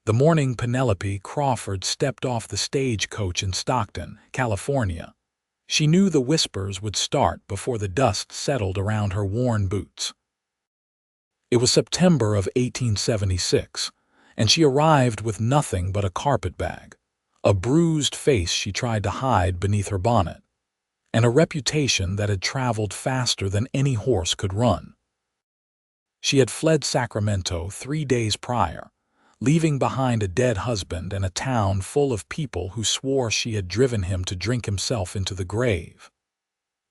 The morning Penelope Crawford stepped off the stagecoach in Stockton, California, she knew the whispers would start before the dust settled around her worn boots. It was September of 1876, and she arrived with nothing but a carpetbag, a bruised face she tried to hide beneath her bonnet, and a reputation that had traveled faster than any horse could run. She had fled Sacramento 3 days prior, leaving behind a dead husband and a town full of people who swore she had driven him to drink himself into the grave.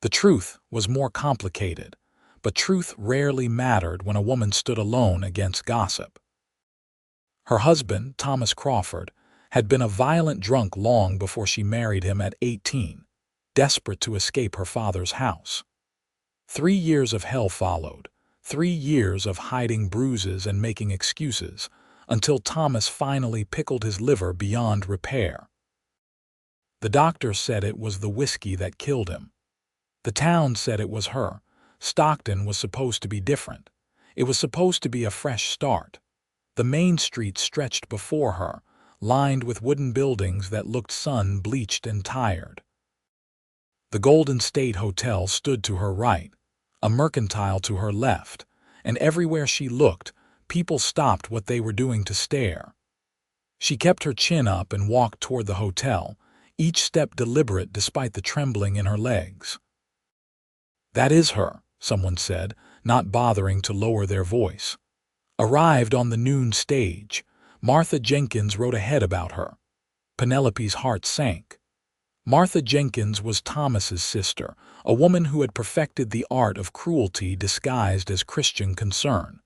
The truth was more complicated, but truth rarely mattered when a woman stood alone against gossip. Her husband, Thomas Crawford, had been a violent drunk long before she married him at 18, desperate to escape her father's house. 3 years of hell followed, 3 years of hiding bruises and making excuses, until Thomas finally pickled his liver beyond repair. The doctor said it was the whiskey that killed him. The town said it was her. Stockton was supposed to be different. It was supposed to be a fresh start. The main street stretched before her, lined with wooden buildings that looked sun-bleached and tired. The Golden State Hotel stood to her right, a mercantile to her left, and everywhere she looked, people stopped what they were doing to stare. She kept her chin up and walked toward the hotel, each step deliberate despite the trembling in her legs. "That is her," someone said, not bothering to lower their voice. Arrived on the noon stage, Martha Jenkins wrote ahead about her. Penelope's heart sank. Martha Jenkins was Thomas's sister, a woman who had perfected the art of cruelty disguised as Christian concern.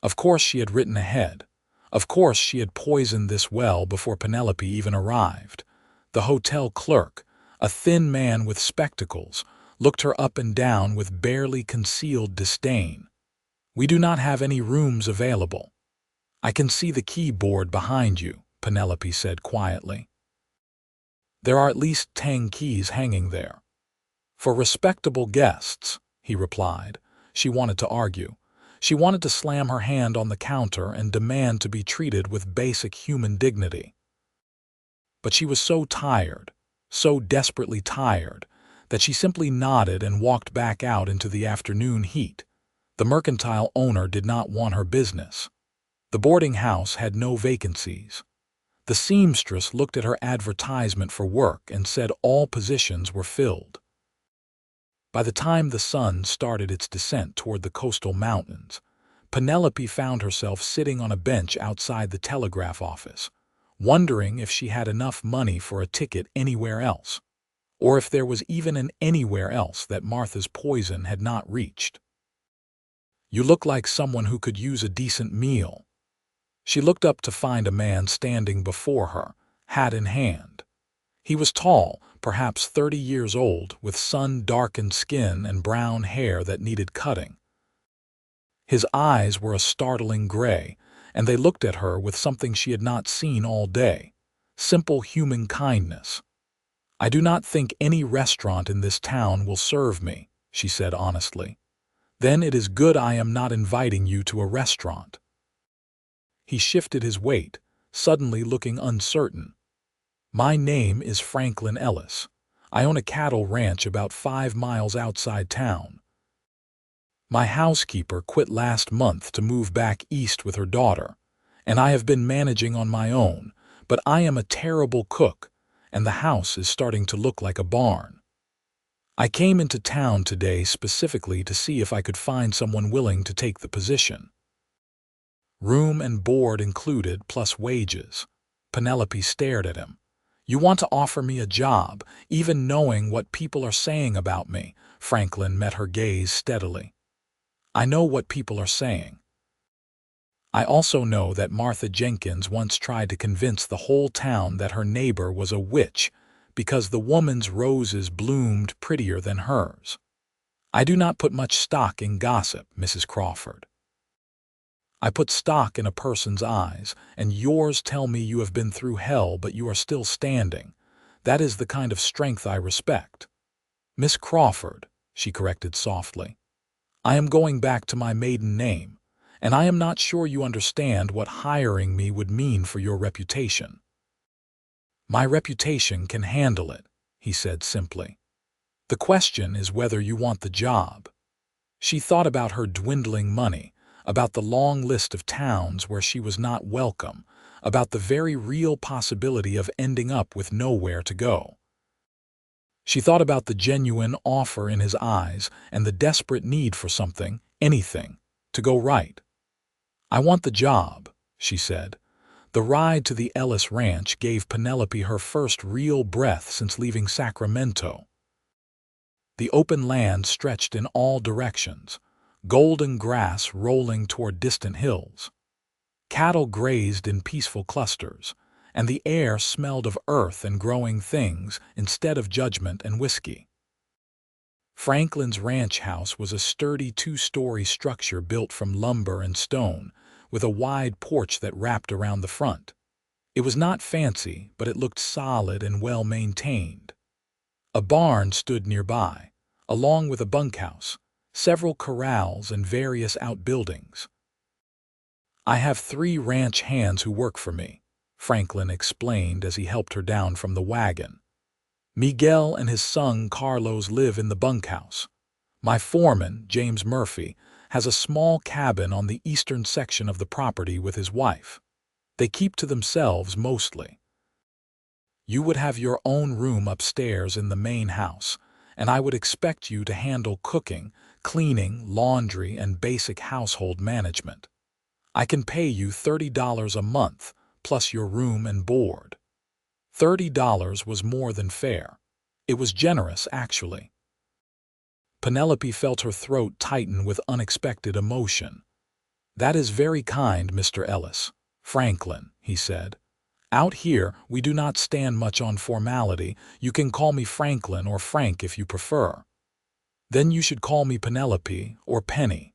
Of course she had written ahead. Of course she had poisoned this well before Penelope even arrived. The hotel clerk, a thin man with spectacles, looked her up and down with barely concealed disdain. "We do not have any rooms available." "I can see the keyboard behind you," Penelope said quietly. "There are at least 10 keys hanging there." "For respectable guests," he replied. She wanted to argue. She wanted to slam her hand on the counter and demand to be treated with basic human dignity. But she was so tired, so desperately tired, that she simply nodded and walked back out into the afternoon heat. The mercantile owner did not want her business. The boarding house had no vacancies. The seamstress looked at her advertisement for work and said all positions were filled. By the time the sun started its descent toward the coastal mountains, Penelope found herself sitting on a bench outside the telegraph office, wondering if she had enough money for a ticket anywhere else, or if there was even an anywhere else that Martha's poison had not reached. "You look like someone who could use a decent meal." She looked up to find a man standing before her, hat in hand. He was tall, perhaps 30 years old, with sun-darkened skin and brown hair that needed cutting. His eyes were a startling gray, and they looked at her with something she had not seen all day: simple human kindness. "I do not think any restaurant in this town will serve me," she said honestly. "Then it is good I am not inviting you to a restaurant." He shifted his weight, suddenly looking uncertain. "My name is Franklin Ellis. I own a cattle ranch about 5 miles outside town. My housekeeper quit last month to move back east with her daughter, and I have been managing on my own, but I am a terrible cook, and the house is starting to look like a barn. I came into town today specifically to see if I could find someone willing to take the position. Room and board included, plus wages." Penelope stared at him. "You want to offer me a job, even knowing what people are saying about me?" Franklin met her gaze steadily. "I know what people are saying. I also know that Martha Jenkins once tried to convince the whole town that her neighbor was a witch because the woman's roses bloomed prettier than hers. I do not put much stock in gossip, Mrs. Crawford. I put stock in a person's eyes, and yours tell me you have been through hell but you are still standing. That is the kind of strength I respect." "Miss Crawford," she corrected softly. "I am going back to my maiden name, and I am not sure you understand what hiring me would mean for your reputation." "My reputation can handle it," he said simply. "The question is whether you want the job." She thought about her dwindling money, about the long list of towns where she was not welcome, about the very real possibility of ending up with nowhere to go. She thought about the genuine offer in his eyes and the desperate need for something, anything, to go right. "I want the job," she said. The ride to the Ellis ranch gave Penelope her first real breath since leaving Sacramento. The open land stretched in all directions, golden grass rolling toward distant hills. Cattle grazed in peaceful clusters, and the air smelled of earth and growing things instead of judgment and whiskey. Franklin's ranch house was a sturdy two-story structure built from lumber and stone, with a wide porch that wrapped around the front. It was not fancy, but it looked solid and well-maintained. A barn stood nearby, along with a bunkhouse, several corrals, and various outbuildings. "I have 3 ranch hands who work for me," Franklin explained as he helped her down from the wagon. "Miguel and his son Carlos live in the bunkhouse. My foreman, James Murphy, has a small cabin on the eastern section of the property with his wife. They keep to themselves mostly. You would have your own room upstairs in the main house, and I would expect you to handle cooking, cleaning, laundry, and basic household management. I can pay you $30 a month, plus your room and board." $30 was more than fair. It was generous, actually. Penelope felt her throat tighten with unexpected emotion. "That is very kind, Mr. Ellis." "Franklin," he said. "Out here, we do not stand much on formality. You can call me Franklin or Frank if you prefer." "Then you should call me Penelope or Penny."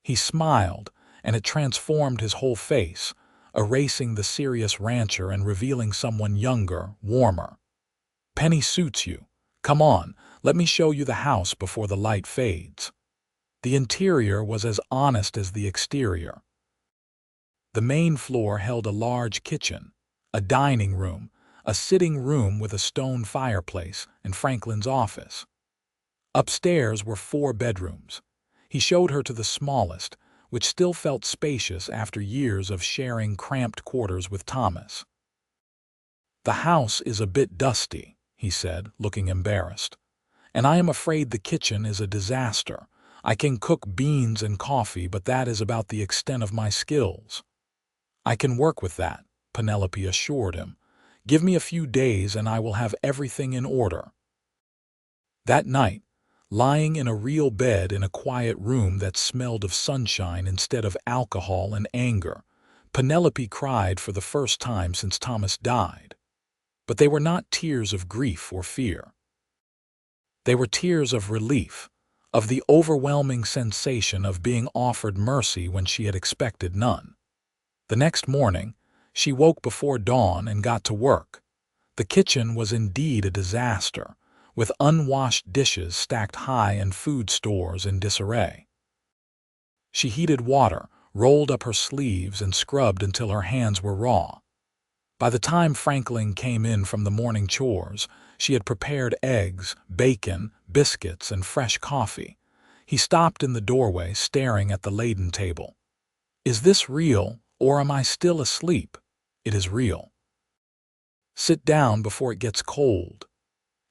He smiled, and it transformed his whole face, erasing the serious rancher and revealing someone younger, warmer. "Penny suits you. Come on, let me show you the house before the light fades." The interior was as honest as the exterior. The main floor held a large kitchen, a dining room, a sitting room with a stone fireplace, and Franklin's office. Upstairs were 4 bedrooms. He showed her to the smallest, which still felt spacious after years of sharing cramped quarters with Thomas. "The house is a bit dusty," he said, looking embarrassed. "And I am afraid the kitchen is a disaster. I can cook beans and coffee, but that is about the extent of my skills." "I can work with that," Penelope assured him. "Give me a few days and I will have everything in order." That night, lying in a real bed in a quiet room that smelled of sunshine instead of alcohol and anger, Penelope cried for the first time since Thomas died. But they were not tears of grief or fear. They were tears of relief, of the overwhelming sensation of being offered mercy when she had expected none. The next morning, she woke before dawn and got to work. The kitchen was indeed a disaster, with unwashed dishes stacked high and food stores in disarray. She heated water, rolled up her sleeves, and scrubbed until her hands were raw. By the time Franklin came in from the morning chores, she had prepared eggs, bacon, biscuits, and fresh coffee. He stopped in the doorway, staring at the laden table. "Is this real, or am I still asleep?" "It is real." "Sit down before it gets cold."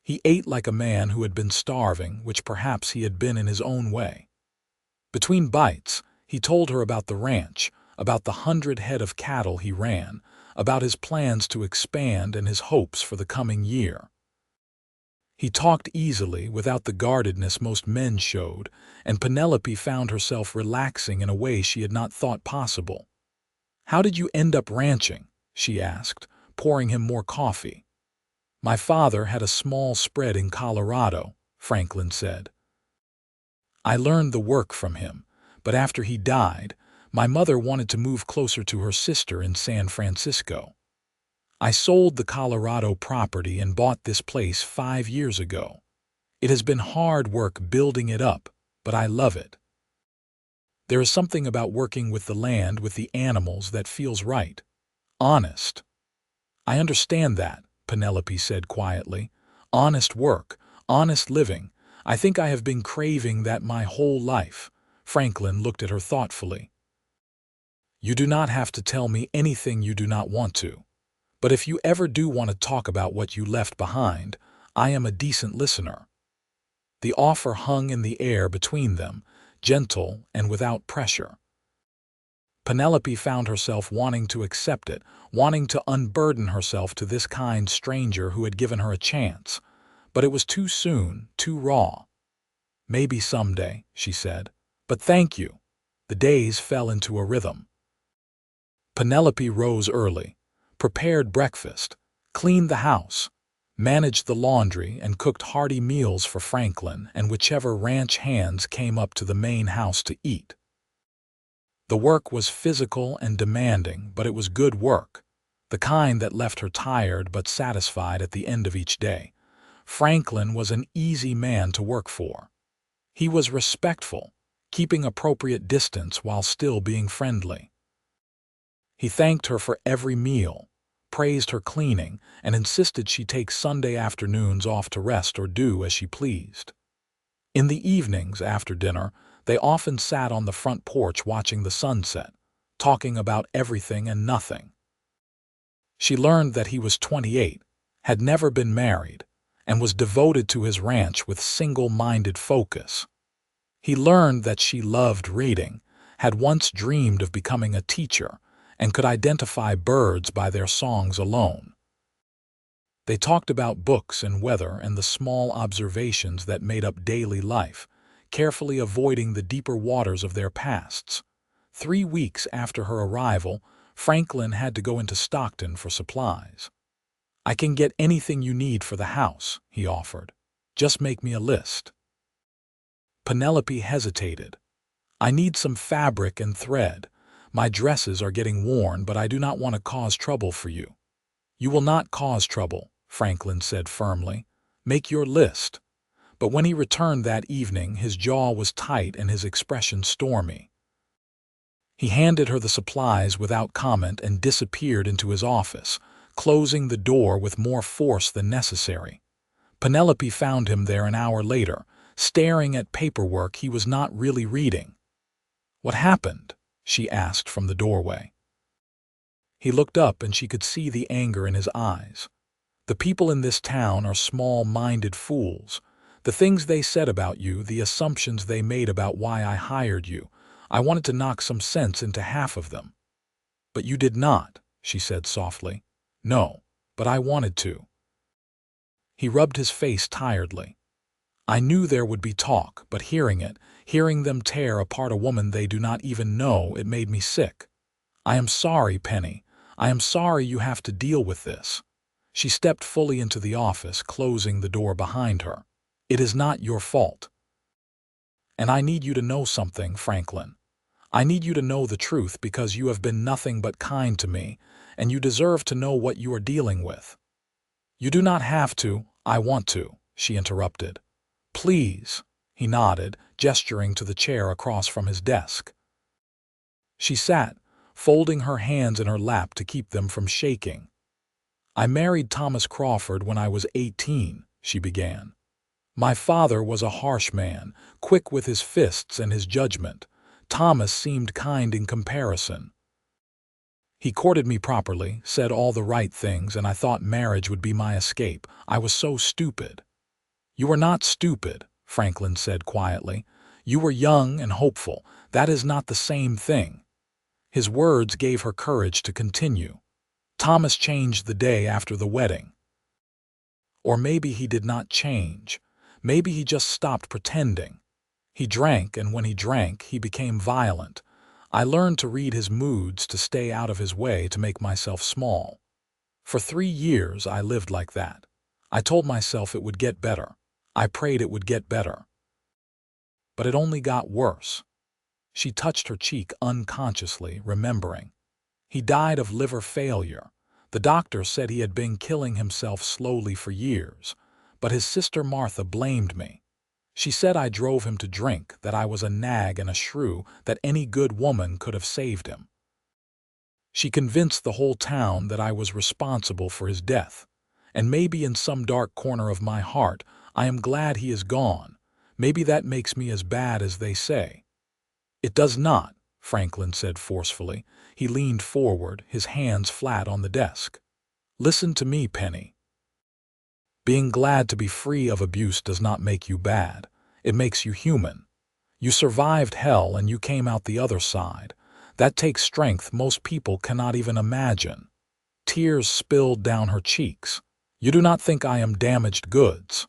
He ate like a man who had been starving, which perhaps he had been in his own way. Between bites, he told her about the ranch, about the 100 head of cattle he ran, about his plans to expand and his hopes for the coming year. He talked easily, without the guardedness most men showed, and Penelope found herself relaxing in a way she had not thought possible. "How did you end up ranching?" she asked, pouring him more coffee. "My father had a small spread in Colorado," Franklin said. "I learned the work from him, but after he died, my mother wanted to move closer to her sister in San Francisco. I sold the Colorado property and bought this place 5 years ago. It has been hard work building it up, but I love it." There is something about working with the land, with the animals, that feels right. Honest. I understand that, Penelope said quietly. Honest work, honest living. I think I have been craving that my whole life. Franklin looked at her thoughtfully. You do not have to tell me anything you do not want to. But if you ever do want to talk about what you left behind, I am a decent listener. The offer hung in the air between them, gentle and without pressure. Penelope found herself wanting to accept it, wanting to unburden herself to this kind stranger who had given her a chance. But it was too soon, too raw. Maybe someday, she said. But thank you. The days fell into a rhythm. Penelope rose early, prepared breakfast, cleaned the house, managed the laundry, and cooked hearty meals for Franklin and whichever ranch hands came up to the main house to eat. The work was physical and demanding, but it was good work, the kind that left her tired but satisfied at the end of each day. Franklin was an easy man to work for. He was respectful, keeping appropriate distance while still being friendly. He thanked her for every meal, praised her cleaning, and insisted she take Sunday afternoons off to rest or do as she pleased. In the evenings after dinner, they often sat on the front porch watching the sunset, talking about everything and nothing. She learned that he was 28, had never been married, and was devoted to his ranch with single-minded focus. He learned that she loved reading, had once dreamed of becoming a teacher, and could identify birds by their songs alone. They talked about books and weather and the small observations that made up daily life, carefully avoiding the deeper waters of their pasts. 3 weeks after her arrival, Franklin had to go into Stockton for supplies. I can get anything you need for the house, he offered. Just make me a list. Penelope hesitated. I need some fabric and thread. My dresses are getting worn, but I do not want to cause trouble for you. You will not cause trouble, Franklin said firmly. Make your list. But when he returned that evening, his jaw was tight and his expression stormy. He handed her the supplies without comment and disappeared into his office, closing the door with more force than necessary. Penelope found him there an hour later, staring at paperwork he was not really reading. What happened? She asked from the doorway. He looked up and she could see the anger in his eyes. The people in this town are small-minded fools. The things they said about you, the assumptions they made about why I hired you, I wanted to knock some sense into half of them. But you did not, she said softly. No, but I wanted to. He rubbed his face tiredly. I knew there would be talk, but hearing them tear apart a woman they do not even know, it made me sick. I am sorry, Penny. I am sorry you have to deal with this. She stepped fully into the office, closing the door behind her. It is not your fault. And I need you to know something, Franklin. I need you to know the truth because you have been nothing but kind to me, and you deserve to know what you are dealing with. You do not have to. I want to, she interrupted. Please, he nodded, gesturing to the chair across from his desk. She sat, folding her hands in her lap to keep them from shaking. I married Thomas Crawford when I was 18, she began. My father was a harsh man, quick with his fists and his judgment. Thomas seemed kind in comparison. He courted me properly, said all the right things, and I thought marriage would be my escape. I was so stupid. You are not stupid, Franklin said quietly. You were young and hopeful. That is not the same thing. His words gave her courage to continue. Thomas changed the day after the wedding. Or maybe he did not change. Maybe he just stopped pretending. He drank, and when he drank, he became violent. I learned to read his moods, to stay out of his way, to make myself small. For 3 years, I lived like that. I told myself it would get better. I prayed it would get better. But it only got worse. She touched her cheek unconsciously, remembering. He died of liver failure. The doctor said he had been killing himself slowly for years, but his sister Martha blamed me. She said I drove him to drink, that I was a nag and a shrew, that any good woman could have saved him. She convinced the whole town that I was responsible for his death. And maybe in some dark corner of my heart, I am glad he is gone. Maybe that makes me as bad as they say. It does not, Franklin said forcefully. He leaned forward, his hands flat on the desk. Listen to me, Penny. Being glad to be free of abuse does not make you bad. It makes you human. You survived hell and you came out the other side. That takes strength most people cannot even imagine. Tears spilled down her cheeks. You do not think I am damaged goods.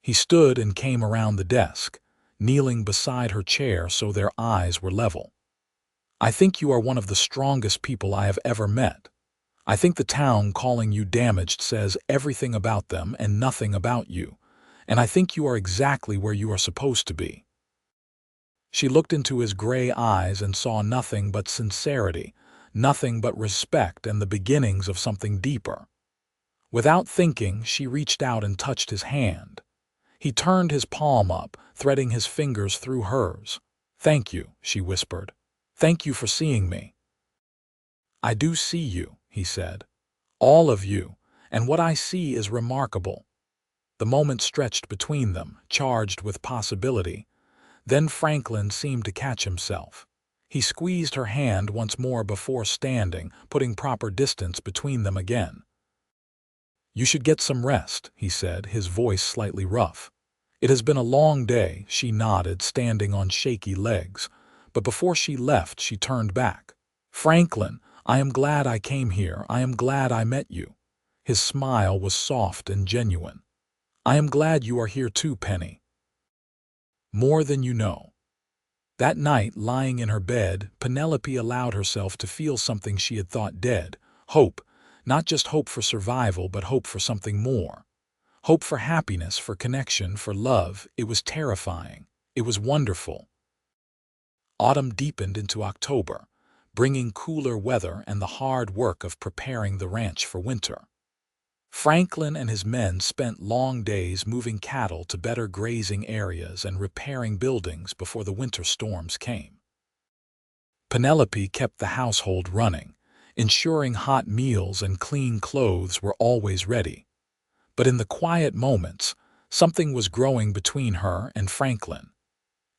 He stood and came around the desk, kneeling beside her chair so their eyes were level. I think you are one of the strongest people I have ever met. I think the town calling you damaged says everything about them and nothing about you, and I think you are exactly where you are supposed to be. She looked into his gray eyes and saw nothing but sincerity, nothing but respect and the beginnings of something deeper. Without thinking, she reached out and touched his hand. He turned his palm up, threading his fingers through hers. Thank you, she whispered. Thank you for seeing me. I do see you, he said. All of you, and what I see is remarkable. The moment stretched between them, charged with possibility. Then Franklin seemed to catch himself. He squeezed her hand once more before standing, putting proper distance between them again. You should get some rest, he said, his voice slightly rough. It has been a long day, she nodded, standing on shaky legs. But before she left, she turned back. Franklin, I am glad I came here. I am glad I met you. His smile was soft and genuine. I am glad you are here too, Penny. More than you know. That night, lying in her bed, Penelope allowed herself to feel something she had thought dead. Hope. Not just hope for survival, but hope for something more. Hope for happiness, for connection, for love. It was terrifying. It was wonderful. Autumn deepened into October, bringing cooler weather and the hard work of preparing the ranch for winter. Franklin and his men spent long days moving cattle to better grazing areas and repairing buildings before the winter storms came. Penelope kept the household running, ensuring hot meals and clean clothes were always ready. But in the quiet moments, something was growing between her and Franklin.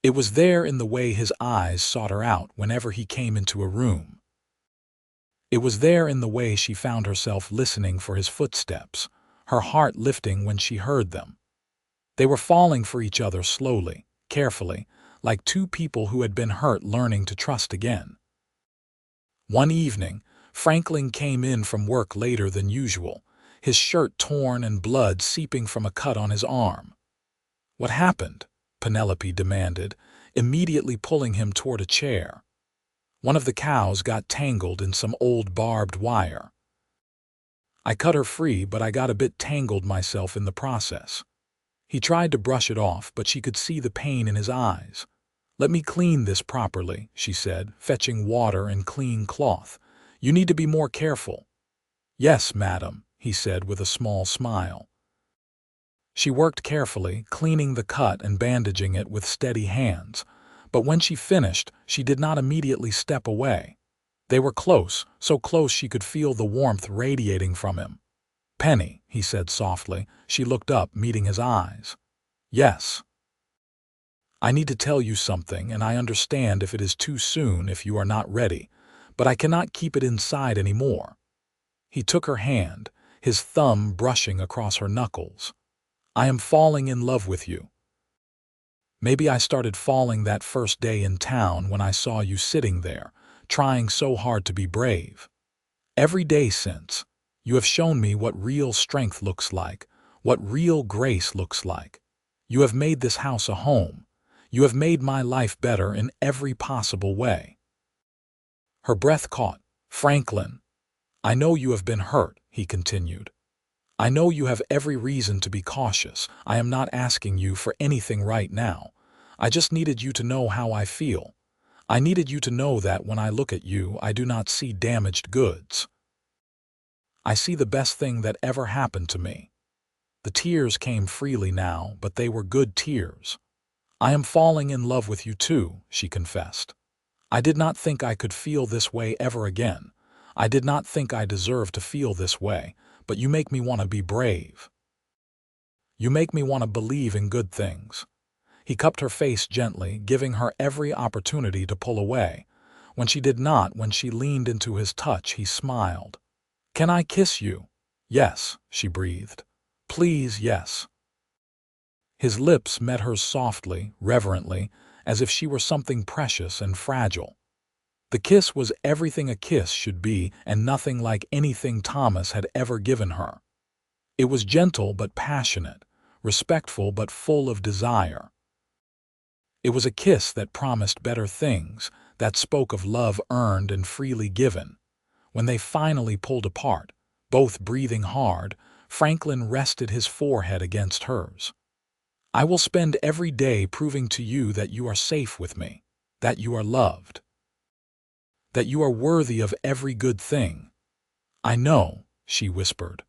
It was there in the way his eyes sought her out whenever he came into a room. It was there in the way she found herself listening for his footsteps, her heart lifting when she heard them. They were falling for each other slowly, carefully, like two people who had been hurt learning to trust again. One evening, Franklin came in from work later than usual, his shirt torn and blood seeping from a cut on his arm. What happened? Penelope demanded, immediately pulling him toward a chair. One of the cows got tangled in some old barbed wire. I cut her free, but I got a bit tangled myself in the process. He tried to brush it off, but she could see the pain in his eyes. Let me clean this properly, she said, fetching water and clean cloth. You need to be more careful. Yes, madam, he said with a small smile. She worked carefully, cleaning the cut and bandaging it with steady hands. But when she finished, she did not immediately step away. They were close, so close she could feel the warmth radiating from him. Penny, he said softly. She looked up, meeting his eyes. Yes. I need to tell you something, and I understand if it is too soon, if you are not ready, but I cannot keep it inside anymore. He took her hand, his thumb brushing across her knuckles. I am falling in love with you. Maybe I started falling that first day in town when I saw you sitting there, trying so hard to be brave. Every day since, you have shown me what real strength looks like, what real grace looks like. You have made this house a home. You have made my life better in every possible way. Her breath caught. Franklin, I know you have been hurt, he continued. I know you have every reason to be cautious. I am not asking you for anything right now. I just needed you to know how I feel. I needed you to know that when I look at you, I do not see damaged goods. I see the best thing that ever happened to me. The tears came freely now, but they were good tears. "I am falling in love with you too," she confessed. "I did not think I could feel this way ever again. I did not think I deserved to feel this way, but you make me want to be brave. You make me want to believe in good things." He cupped her face gently, giving her every opportunity to pull away. When she did not, when she leaned into his touch, he smiled. "Can I kiss you?" "Yes," she breathed. "Please, yes." His lips met hers softly, reverently, as if she were something precious and fragile. The kiss was everything a kiss should be, and nothing like anything Thomas had ever given her. It was gentle but passionate, respectful but full of desire. It was a kiss that promised better things, that spoke of love earned and freely given. When they finally pulled apart, both breathing hard, Franklin rested his forehead against hers. "I will spend every day proving to you that you are safe with me, that you are loved, that you are worthy of every good thing." "I know," she whispered.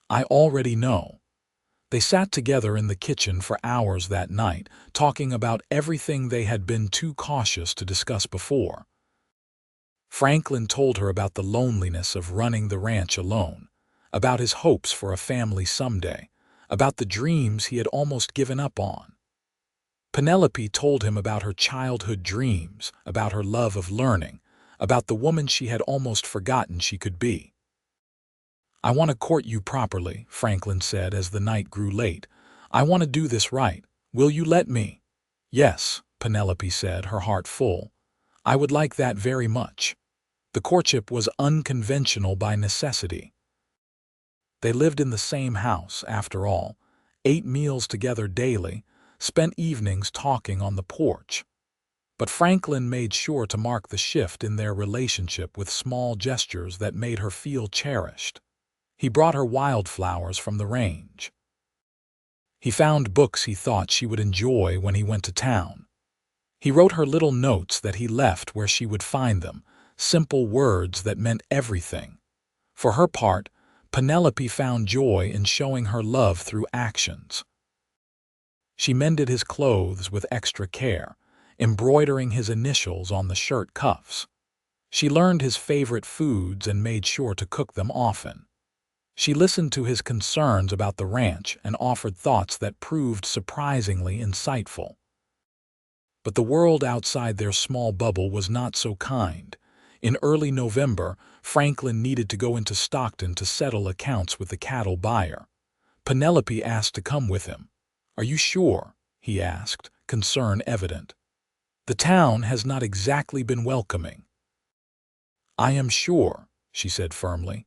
"I already know." They sat together in the kitchen for hours that night, talking about everything they had been too cautious to discuss before. Franklin told her about the loneliness of running the ranch alone, about his hopes for a family someday, about the dreams he had almost given up on. Penelope told him about her childhood dreams, about her love of learning, about the woman she had almost forgotten she could be. "I want to court you properly," Franklin said as the night grew late. "I want to do this right. Will you let me?" "Yes," Penelope said, her heart full. "I would like that very much." The courtship was unconventional by necessity. They lived in the same house, after all, ate meals together daily, spent evenings talking on the porch. But Franklin made sure to mark the shift in their relationship with small gestures that made her feel cherished. He brought her wildflowers from the range. He found books he thought she would enjoy when he went to town. He wrote her little notes that he left where she would find them, simple words that meant everything. For her part, Penelope found joy in showing her love through actions. She mended his clothes with extra care, embroidering his initials on the shirt cuffs. She learned his favorite foods and made sure to cook them often. She listened to his concerns about the ranch and offered thoughts that proved surprisingly insightful. But the world outside their small bubble was not so kind. In early November, Franklin needed to go into Stockton to settle accounts with the cattle buyer. Penelope asked to come with him. "Are you sure?" he asked, concern evident. "The town has not exactly been welcoming." "I am sure," she said firmly.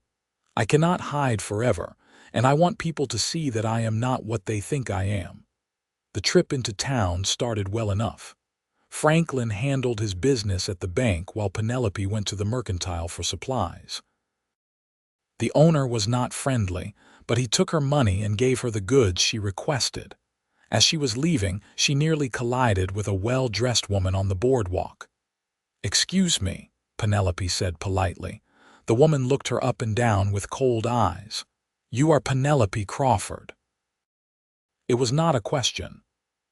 "I cannot hide forever, and I want people to see that I am not what they think I am." The trip into town started well enough. Franklin handled his business at the bank while Penelope went to the mercantile for supplies. The owner was not friendly, but he took her money and gave her the goods she requested. As she was leaving, she nearly collided with a well-dressed woman on the boardwalk. "Excuse me," Penelope said politely. The woman looked her up and down with cold eyes. "You are Penelope Crawford." It was not a question.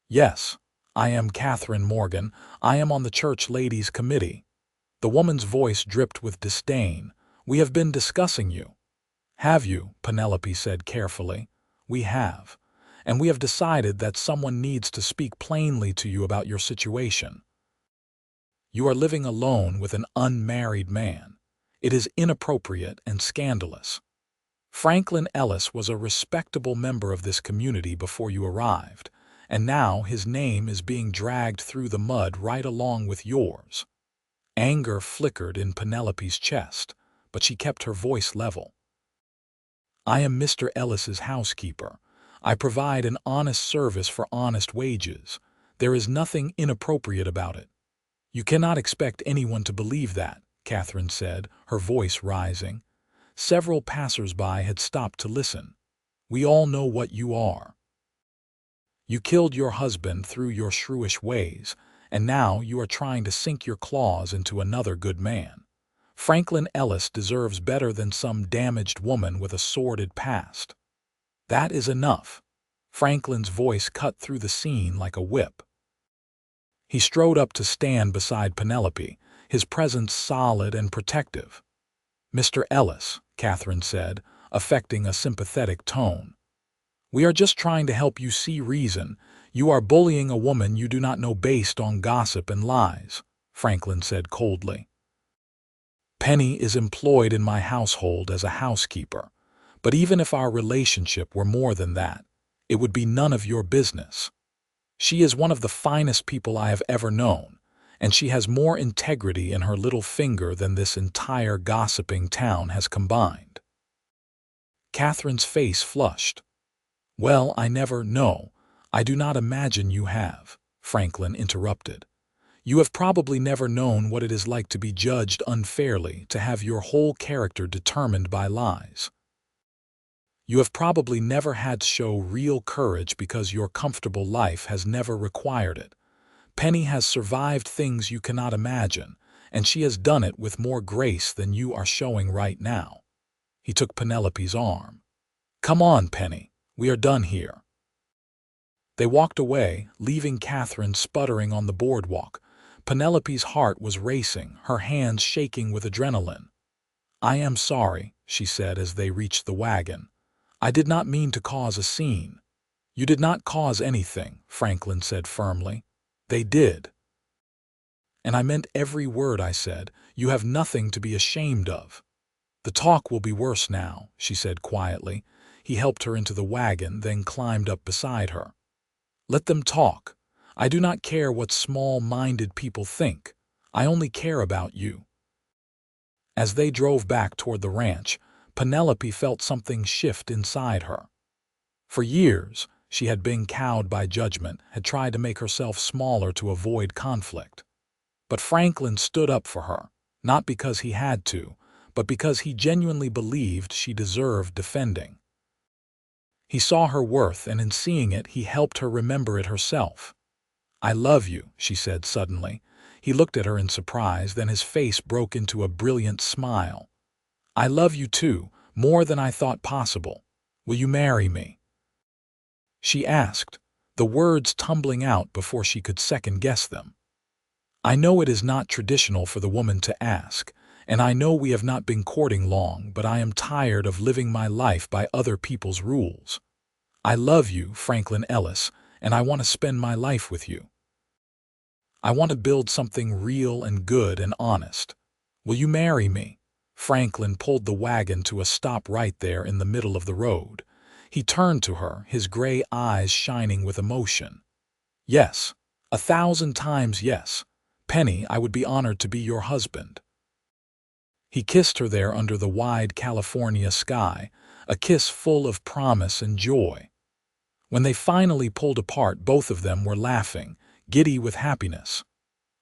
"Yes, I am Catherine Morgan. I am on the church ladies' committee." The woman's voice dripped with disdain. "We have been discussing you." "Have you?" Penelope said carefully. "We have. And we have decided that someone needs to speak plainly to you about your situation. You are living alone with an unmarried man. It is inappropriate and scandalous. Franklin Ellis was a respectable member of this community before you arrived, and now his name is being dragged through the mud right along with yours." Anger flickered in Penelope's chest, but she kept her voice level. "I am Mr. Ellis's housekeeper. I provide an honest service for honest wages. There is nothing inappropriate about it." "You cannot expect anyone to believe that," Catherine said, her voice rising. Several passers-by had stopped to listen. "We all know what you are. You killed your husband through your shrewish ways, and now you are trying to sink your claws into another good man. Franklin Ellis deserves better than some damaged woman with a sordid past." "That is enough," Franklin's voice cut through the scene like a whip. He strode up to stand beside Penelope, his presence solid and protective. "Mr. Ellis," Catherine said, affecting a sympathetic tone, "we are just trying to help you see reason. You are bullying a woman you do not know based on gossip and lies," Franklin said coldly. "Penny is employed in my household as a housekeeper, but even if our relationship were more than that, it would be none of your business. She is one of the finest people I have ever known, and she has more integrity in her little finger than this entire gossiping town has combined." Catherine's face flushed. "Well, I never know. I do not imagine you have," Franklin interrupted. "You have probably never known what it is like to be judged unfairly, to have your whole character determined by lies. You have probably never had to show real courage because your comfortable life has never required it. Penny has survived things you cannot imagine, and she has done it with more grace than you are showing right now." He took Penelope's arm. "Come on, Penny. We are done here." They walked away, leaving Catherine sputtering on the boardwalk. Penelope's heart was racing, her hands shaking with adrenaline. "I am sorry," she said as they reached the wagon. "I did not mean to cause a scene." "You did not cause anything," Franklin said firmly. "They did. And I meant every word I said. You have nothing to be ashamed of." "The talk will be worse now," she said quietly. He helped her into the wagon, then climbed up beside her. "Let them talk. I do not care what small-minded people think. I only care about you." As they drove back toward the ranch, Penelope felt something shift inside her. For years, she had been cowed by judgment, had tried to make herself smaller to avoid conflict. But Franklin stood up for her, not because he had to, but because he genuinely believed she deserved defending. He saw her worth, and in seeing it, he helped her remember it herself. "I love you," she said suddenly. He looked at her in surprise, then his face broke into a brilliant smile. "I love you too, more than I thought possible. Will you marry me?" She asked, the words tumbling out before she could second-guess them. "I know it is not traditional for the woman to ask, and I know we have not been courting long, but I am tired of living my life by other people's rules. I love you, Franklin Ellis, and I want to spend my life with you. I want to build something real and good and honest. Will you marry me?" Franklin pulled the wagon to a stop right there in the middle of the road. He turned to her, his gray eyes shining with emotion. "Yes, 1,000 times yes. Penny, I would be honored to be your husband." He kissed her there under the wide California sky, a kiss full of promise and joy. When they finally pulled apart, both of them were laughing, giddy with happiness.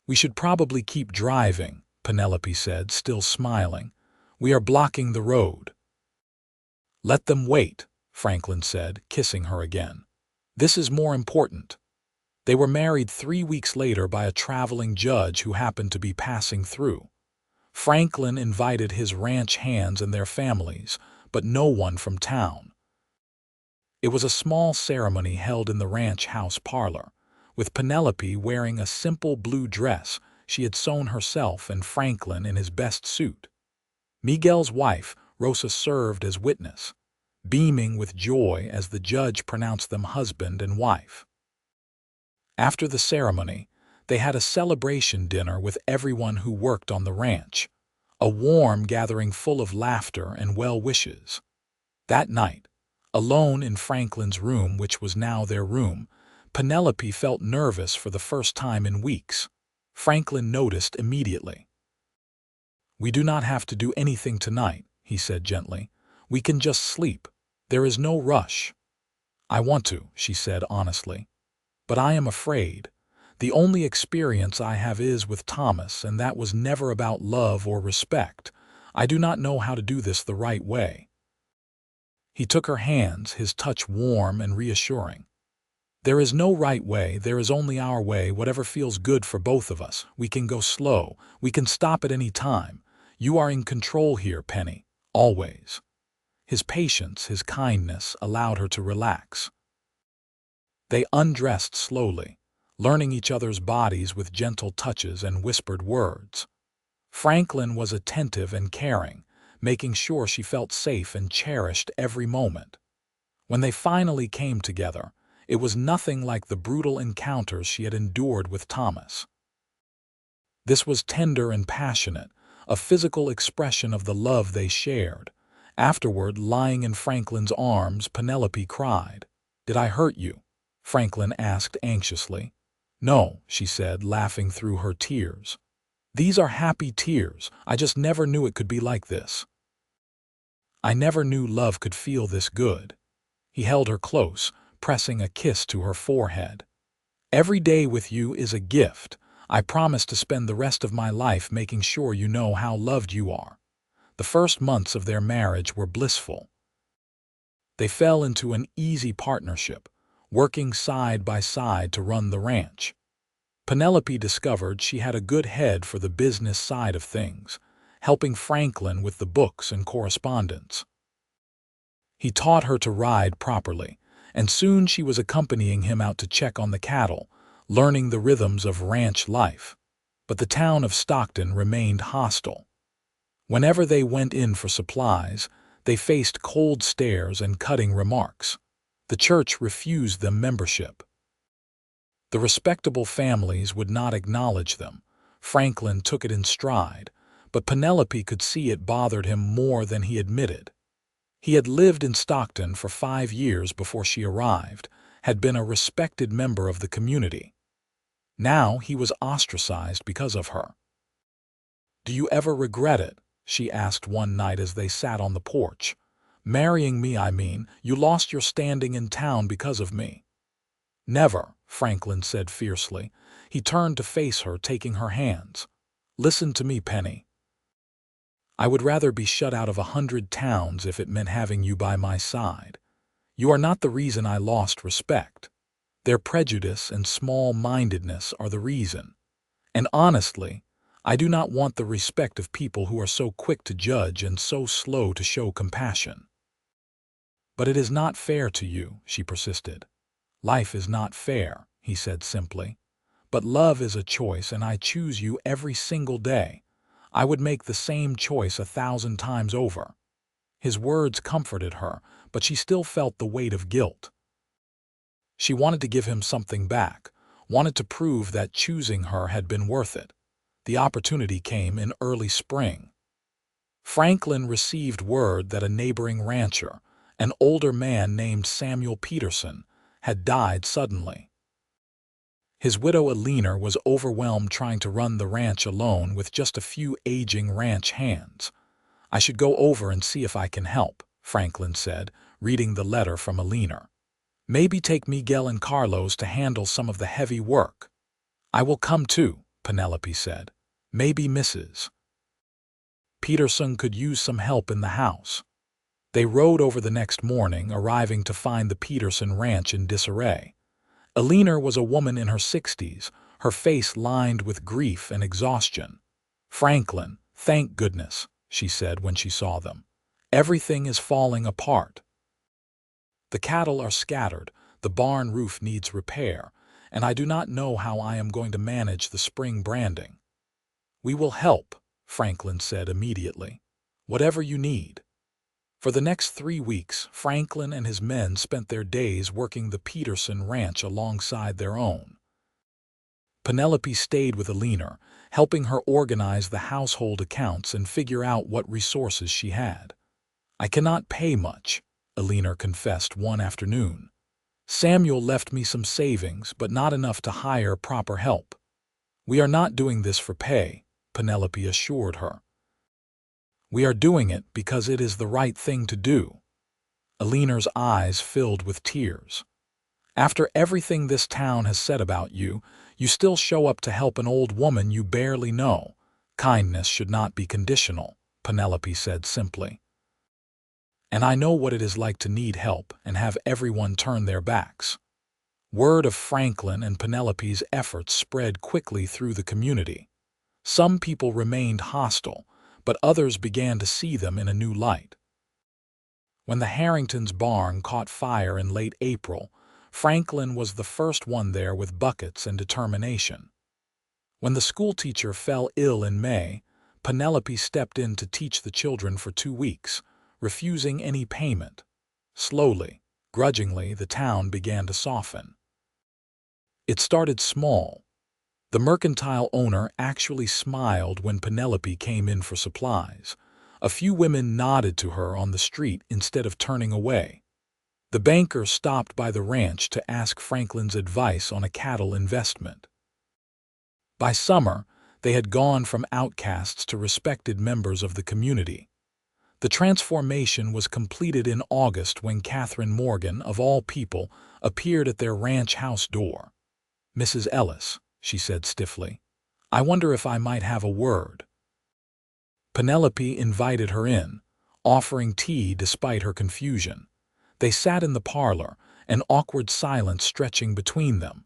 "We should probably keep driving," Penelope said, still smiling. "We are blocking the road." "Let them wait," Franklin said, kissing her again. "This is more important." They were married 3 weeks later by a traveling judge who happened to be passing through. Franklin invited his ranch hands and their families, but no one from town. It was a small ceremony held in the ranch house parlor, with Penelope wearing a simple blue dress she had sewn herself and Franklin in his best suit. Miguel's wife, Rosa, served as witness, beaming with joy as the judge pronounced them husband and wife. After the ceremony, they had a celebration dinner with everyone who worked on the ranch, a warm gathering full of laughter and well wishes. That night, alone in Franklin's room, which was now their room, Penelope felt nervous for the first time in weeks. Franklin noticed immediately. "We do not have to do anything tonight," he said gently. "We can just sleep. There is no rush." "I want to," she said honestly. "But I am afraid. The only experience I have is with Thomas, and that was never about love or respect. I do not know how to do this the right way." He took her hands, his touch warm and reassuring. "There is no right way, there is only our way, whatever feels good for both of us. We can go slow, we can stop at any time. You are in control here, Penny, always." His patience, his kindness, allowed her to relax. They undressed slowly, learning each other's bodies with gentle touches and whispered words. Franklin was attentive and caring, making sure she felt safe and cherished every moment. When they finally came together, it was nothing like the brutal encounters she had endured with Thomas. This was tender and passionate, a physical expression of the love they shared. Afterward, lying in Franklin's arms, Penelope cried. "Did I hurt you?" Franklin asked anxiously. "No," she said, laughing through her tears. "These are happy tears. I just never knew it could be like this. I never knew love could feel this good." He held her close, pressing a kiss to her forehead. "Every day with you is a gift. I promise to spend the rest of my life making sure you know how loved you are." The first months of their marriage were blissful. They fell into an easy partnership, working side by side to run the ranch. Penelope discovered she had a good head for the business side of things, helping Franklin with the books and correspondence. He taught her to ride properly, and soon she was accompanying him out to check on the cattle, learning the rhythms of ranch life. But the town of Stockton remained hostile. Whenever they went in for supplies, they faced cold stares and cutting remarks. The church refused them membership. The respectable families would not acknowledge them. Franklin took it in stride, but Penelope could see it bothered him more than he admitted. He had lived in Stockton for 5 years before she arrived, had been a respected member of the community. Now he was ostracized because of her. "Do you ever regret it?" she asked one night as they sat on the porch. "Marrying me, I mean. You lost your standing in town because of me." "Never," Franklin said fiercely. He turned to face her, taking her hands. "Listen to me, Penny. I would rather be shut out of 100 towns if it meant having you by my side. You are not the reason I lost respect. Their prejudice and small-mindedness are the reason. And honestly, I do not want the respect of people who are so quick to judge and so slow to show compassion." "But it is not fair to you," she persisted. "Life is not fair," he said simply. "But love is a choice, and I choose you every single day. I would make the same choice 1,000 times over." His words comforted her, but she still felt the weight of guilt. She wanted to give him something back, wanted to prove that choosing her had been worth it. The opportunity came in early spring. Franklin received word that a neighboring rancher, an older man named Samuel Peterson, had died suddenly. His widow Eleanor was overwhelmed trying to run the ranch alone with just a few aging ranch hands. "I should go over and see if I can help," Franklin said, reading the letter from Eleanor. "Maybe take Miguel and Carlos to handle some of the heavy work." "I will come too," Penelope said. "Maybe Mrs. Peterson could use some help in the house." They rode over the next morning, arriving to find the Peterson ranch in disarray. Eleanor was a woman in her 60s, her face lined with grief and exhaustion. "Franklin, thank goodness," she said when she saw them. "Everything is falling apart. The cattle are scattered, the barn roof needs repair, and I do not know how I am going to manage the spring branding." "We will help," Franklin said immediately. "Whatever you need." For the next 3 weeks, Franklin and his men spent their days working the Peterson ranch alongside their own. Penelope stayed with Eleanor, helping her organize the household accounts and figure out what resources she had. "I cannot pay much," Eleanor confessed one afternoon. "Samuel left me some savings, but not enough to hire proper help." "We are not doing this for pay," Penelope assured her. "We are doing it because it is the right thing to do." Eleanor's eyes filled with tears. "After everything this town has said about you, you still show up to help an old woman you barely know. Kindness should not be conditional," Penelope said simply. "And I know what it is like to need help and have everyone turn their backs." Word of Franklin and Penelope's efforts spread quickly through the community. Some people remained hostile, but others began to see them in a new light. When the Harringtons' barn caught fire in late April, Franklin was the first one there with buckets and determination. When the schoolteacher fell ill in May, Penelope stepped in to teach the children for 2 weeks, refusing any payment. Slowly, grudgingly, the town began to soften. It started small. The mercantile owner actually smiled when Penelope came in for supplies. A few women nodded to her on the street instead of turning away. The banker stopped by the ranch to ask Franklin's advice on a cattle investment. By summer, they had gone from outcasts to respected members of the community. The transformation was completed in August when Catherine Morgan, of all people, appeared at their ranch house door. "Mrs. Ellis," she said stiffly, "I wonder if I might have a word." Penelope invited her in, offering tea despite her confusion. They sat in the parlor, an awkward silence stretching between them.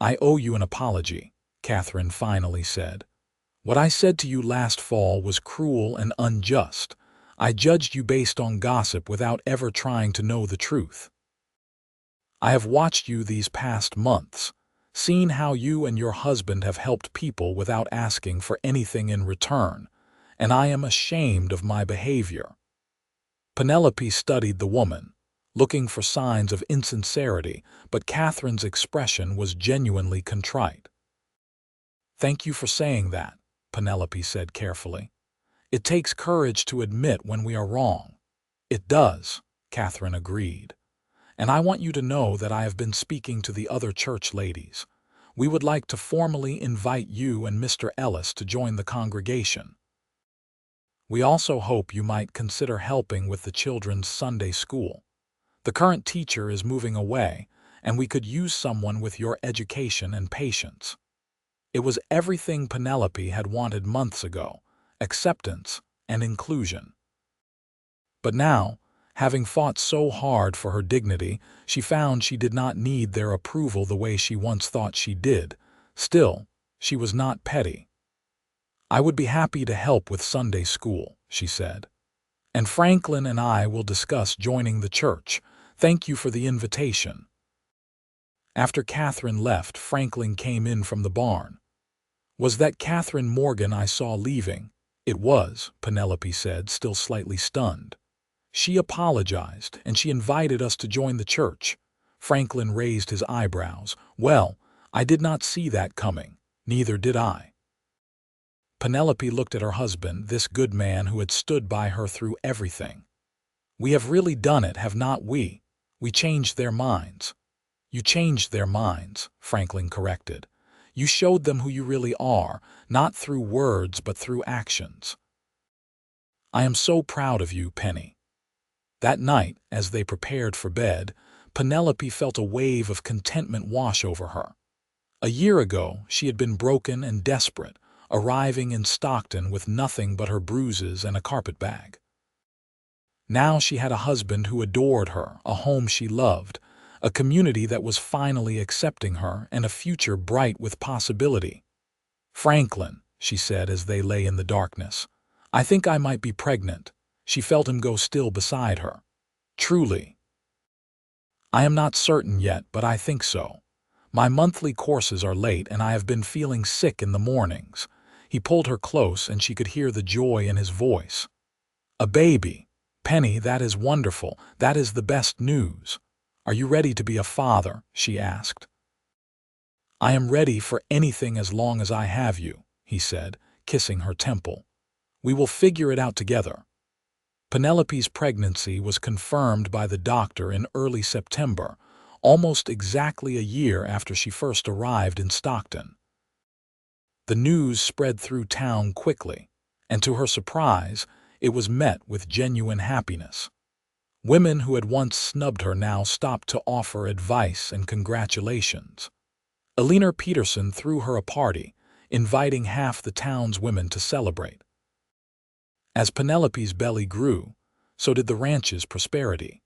"I owe you an apology," Catherine finally said. "What I said to you last fall was cruel and unjust. I judged you based on gossip without ever trying to know the truth. I have watched you these past months, seen how you and your husband have helped people without asking for anything in return, and I am ashamed of my behavior." Penelope studied the woman, looking for signs of insincerity, but Catherine's expression was genuinely contrite. "Thank you for saying that," Penelope said carefully. "It takes courage to admit when we are wrong." "It does," Catherine agreed. "And I want you to know that I have been speaking to the other church ladies. We would like to formally invite you and Mr. Ellis to join the congregation. We also hope you might consider helping with the children's Sunday school. The current teacher is moving away, and we could use someone with your education and patience." It was everything Penelope had wanted months ago: acceptance and inclusion. But now, having fought so hard for her dignity, she found she did not need their approval the way she once thought she did. Still, she was not petty. "I would be happy to help with Sunday school," she said. "And Franklin and I will discuss joining the church. Thank you for the invitation." After Catherine left, Franklin came in from the barn. "Was that Catherine Morgan I saw leaving?" "It was," Penelope said, still slightly stunned. "She apologized, and she invited us to join the church." Franklin raised his eyebrows. "Well, I did not see that coming. Neither did I." Penelope looked at her husband, this good man who had stood by her through everything. "We have really done it, have not we? We changed their minds." "You changed their minds," Franklin corrected. "You showed them who you really are, not through words but through actions." "I am so proud of you, Penny." That night, as they prepared for bed, Penelope felt a wave of contentment wash over her. A year ago, she had been broken and desperate, arriving in Stockton with nothing but her bruises and a carpetbag. Now she had a husband who adored her, a home she loved, a community that was finally accepting her, and a future bright with possibility. "Franklin," she said as they lay in the darkness, "I think I might be pregnant." She felt him go still beside her. "Truly?" "I am not certain yet, but I think so. My monthly courses are late, and I have been feeling sick in the mornings." He pulled her close, and she could hear the joy in his voice. "A baby! Penny, that is wonderful. That is the best news. Are you ready to be a father?" she asked. "I am ready for anything as long as I have you," he said, kissing her temple. "We will figure it out together." Penelope's pregnancy was confirmed by the doctor in early September, almost exactly a year after she first arrived in Stockton. The news spread through town quickly, and to her surprise, it was met with genuine happiness. Women who had once snubbed her now stopped to offer advice and congratulations. Eleanor Peterson threw her a party, inviting half the town's women to celebrate. As Penelope's belly grew, so did the ranch's prosperity.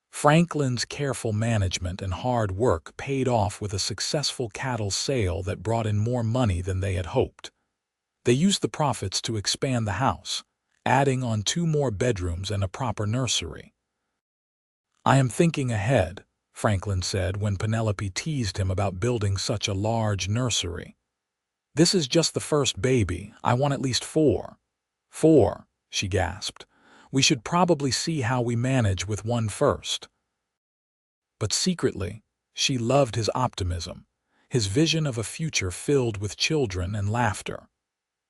Franklin's careful management and hard work paid off with a successful cattle sale that brought in more money than they had hoped. They used the profits to expand the house, adding on 2 more bedrooms and a proper nursery. "I am thinking ahead," Franklin said when Penelope teased him about building such a large nursery. "This is just the first baby. I want at least 4. 4, she gasped. "We should probably see how we manage with one first." But secretly, she loved his optimism, his vision of a future filled with children and laughter.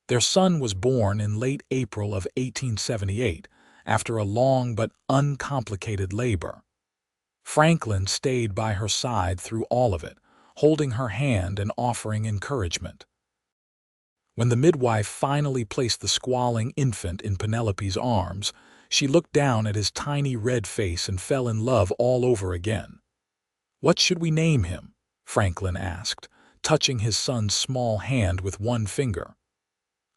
Their son was born in late April of 1878, after a long but uncomplicated labor. Franklin stayed by her side through all of it, holding her hand and offering encouragement. When the midwife finally placed the squalling infant in Penelope's arms, she looked down at his tiny red face and fell in love all over again. "What should we name him?" Franklin asked, touching his son's small hand with one finger.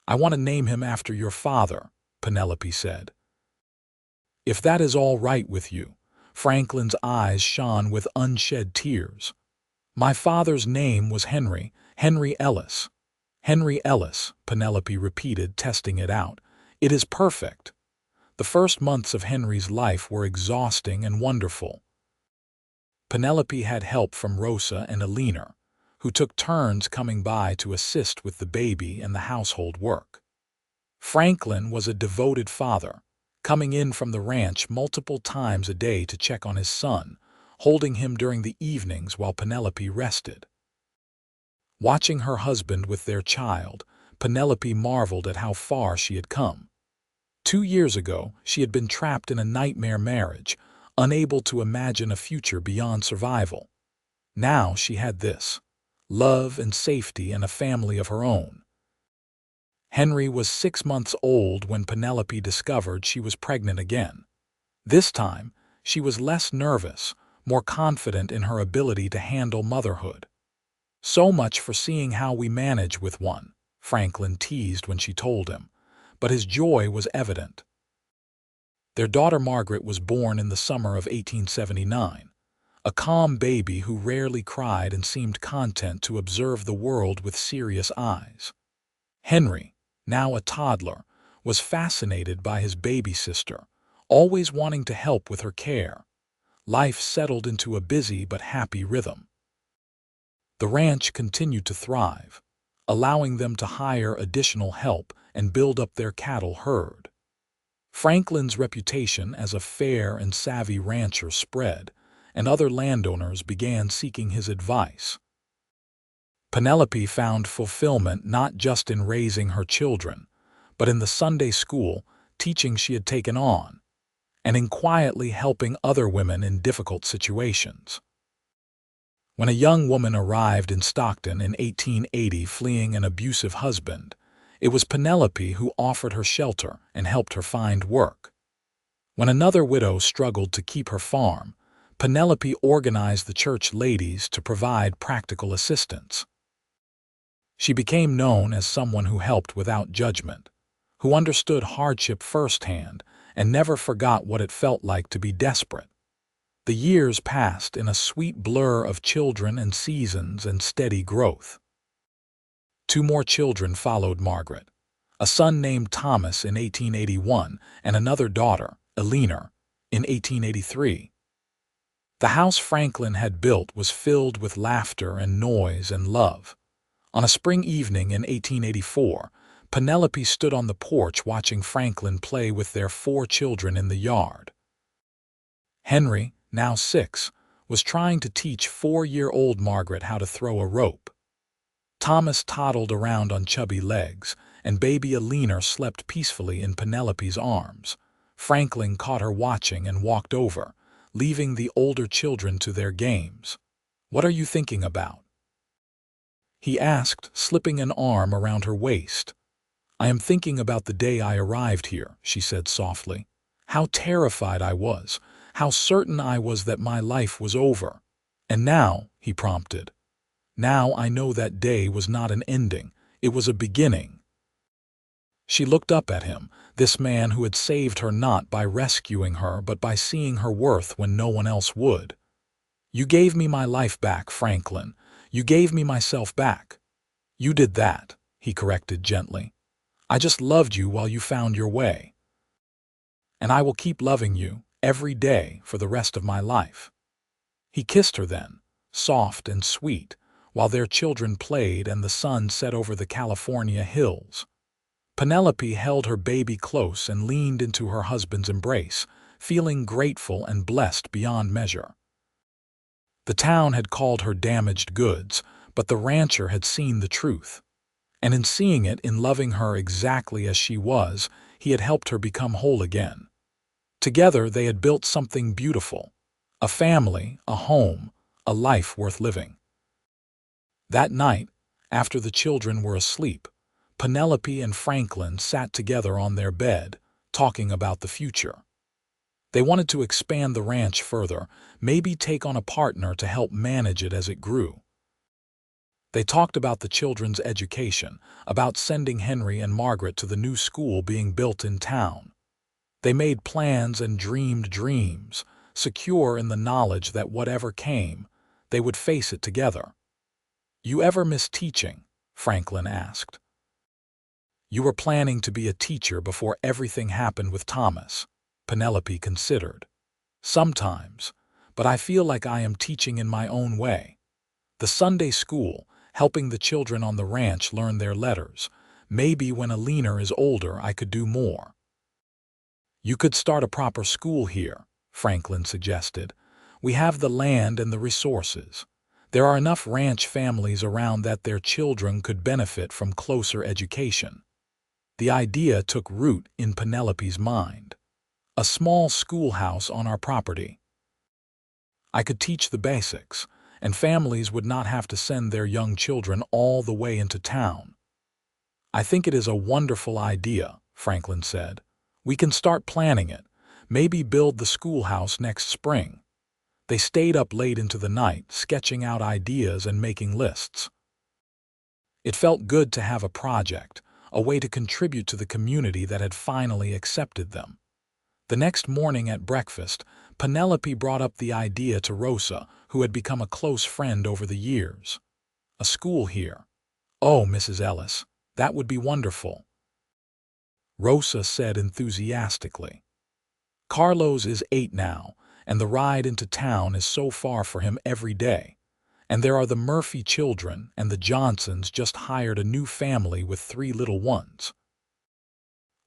"I want to name him after your father," Penelope said. "If that is all right with you." Franklin's eyes shone with unshed tears. "My father's name was Henry Ellis." "Henry Ellis," Penelope repeated, testing it out. "It is perfect." The first months of Henry's life were exhausting and wonderful. Penelope had help from Rosa and Alina, who took turns coming by to assist with the baby and the household work. Franklin was a devoted father, coming in from the ranch multiple times a day to check on his son, holding him during the evenings while Penelope rested. Watching her husband with their child, Penelope marveled at how far she had come. 2 years ago, she had been trapped in a nightmare marriage, unable to imagine a future beyond survival. Now she had this: love and safety and a family of her own. Henry was 6 months old when Penelope discovered she was pregnant again. This time, she was less nervous, more confident in her ability to handle motherhood. "So much for seeing how we manage with one," Franklin teased when she told him, but his joy was evident. Their daughter Margaret was born in the summer of 1879, a calm baby who rarely cried and seemed content to observe the world with serious eyes. Henry, now a toddler, was fascinated by his baby sister, always wanting to help with her care. Life settled into a busy but happy rhythm. The ranch continued to thrive, allowing them to hire additional help and build up their cattle herd. Franklin's reputation as a fair and savvy rancher spread, and other landowners began seeking his advice. Penelope found fulfillment not just in raising her children, but in the Sunday school teaching she had taken on, and in quietly helping other women in difficult situations. When a young woman arrived in Stockton in 1880 fleeing an abusive husband, it was Penelope who offered her shelter and helped her find work. When another widow struggled to keep her farm, Penelope organized the church ladies to provide practical assistance. She became known as someone who helped without judgment, who understood hardship firsthand and never forgot what it felt like to be desperate. The years passed in a sweet blur of children and seasons and steady growth. 2 more children followed Margaret, a son named Thomas in 1881 and another daughter, Alina, in 1883. The house Franklin had built was filled with laughter and noise and love. On a spring evening in 1884, Penelope stood on the porch watching Franklin play with their 4 children in the yard. Henry, now 6, was trying to teach 4-year-old Margaret how to throw a rope. Thomas toddled around on chubby legs, and baby Alina slept peacefully in Penelope's arms. Franklin caught her watching and walked over, leaving the older children to their games. "What are you thinking about?" he asked, slipping an arm around her waist. "I am thinking about the day I arrived here," she said softly. "How terrified I was, how certain I was that my life was over. And now," he prompted, "now I know that day was not an ending, it was a beginning." She looked up at him, this man who had saved her not by rescuing her but by seeing her worth when no one else would. "You gave me my life back, Franklin. You gave me myself back." "You did that," he corrected gently. "I just loved you while you found your way. And I will keep loving you every day for the rest of my life." He kissed her then, soft and sweet, while their children played and the sun set over the California hills. Penelope held her baby close and leaned into her husband's embrace, feeling grateful and blessed beyond measure. The town had called her damaged goods, but the rancher had seen the truth. And in seeing it, in loving her exactly as she was, he had helped her become whole again. Together they had built something beautiful, a family, a home, a life worth living. That night, after the children were asleep, Penelope and Franklin sat together on their bed, talking about the future. They wanted to expand the ranch further, maybe take on a partner to help manage it as it grew. They talked about the children's education, about sending Henry and Margaret to the new school being built in town. They made plans and dreamed dreams, secure in the knowledge that whatever came, they would face it together. "You ever miss teaching?" Franklin asked. "You were planning to be a teacher before everything happened with Thomas," Penelope considered. "Sometimes, but I feel like I am teaching in my own way. The Sunday school, helping the children on the ranch learn their letters. Maybe when Alina is older I could do more." "You could start a proper school here," Franklin suggested. "We have the land and the resources. There are enough ranch families around that their children could benefit from closer education." The idea took root in Penelope's mind. "A small schoolhouse on our property. I could teach the basics, and families would not have to send their young children all the way into town." "I think it is a wonderful idea," Franklin said. "We can start planning it, maybe build the schoolhouse next spring." They stayed up late into the night, sketching out ideas and making lists. It felt good to have a project, a way to contribute to the community that had finally accepted them. The next morning at breakfast, Penelope brought up the idea to Rosa, who had become a close friend over the years. "A school here." "Oh, Mrs. Ellis, that would be wonderful," Rosa said enthusiastically. "Carlos is 8 now, and the ride into town is so far for him every day. And there are the Murphy children, and the Johnsons just hired a new family with 3 little ones."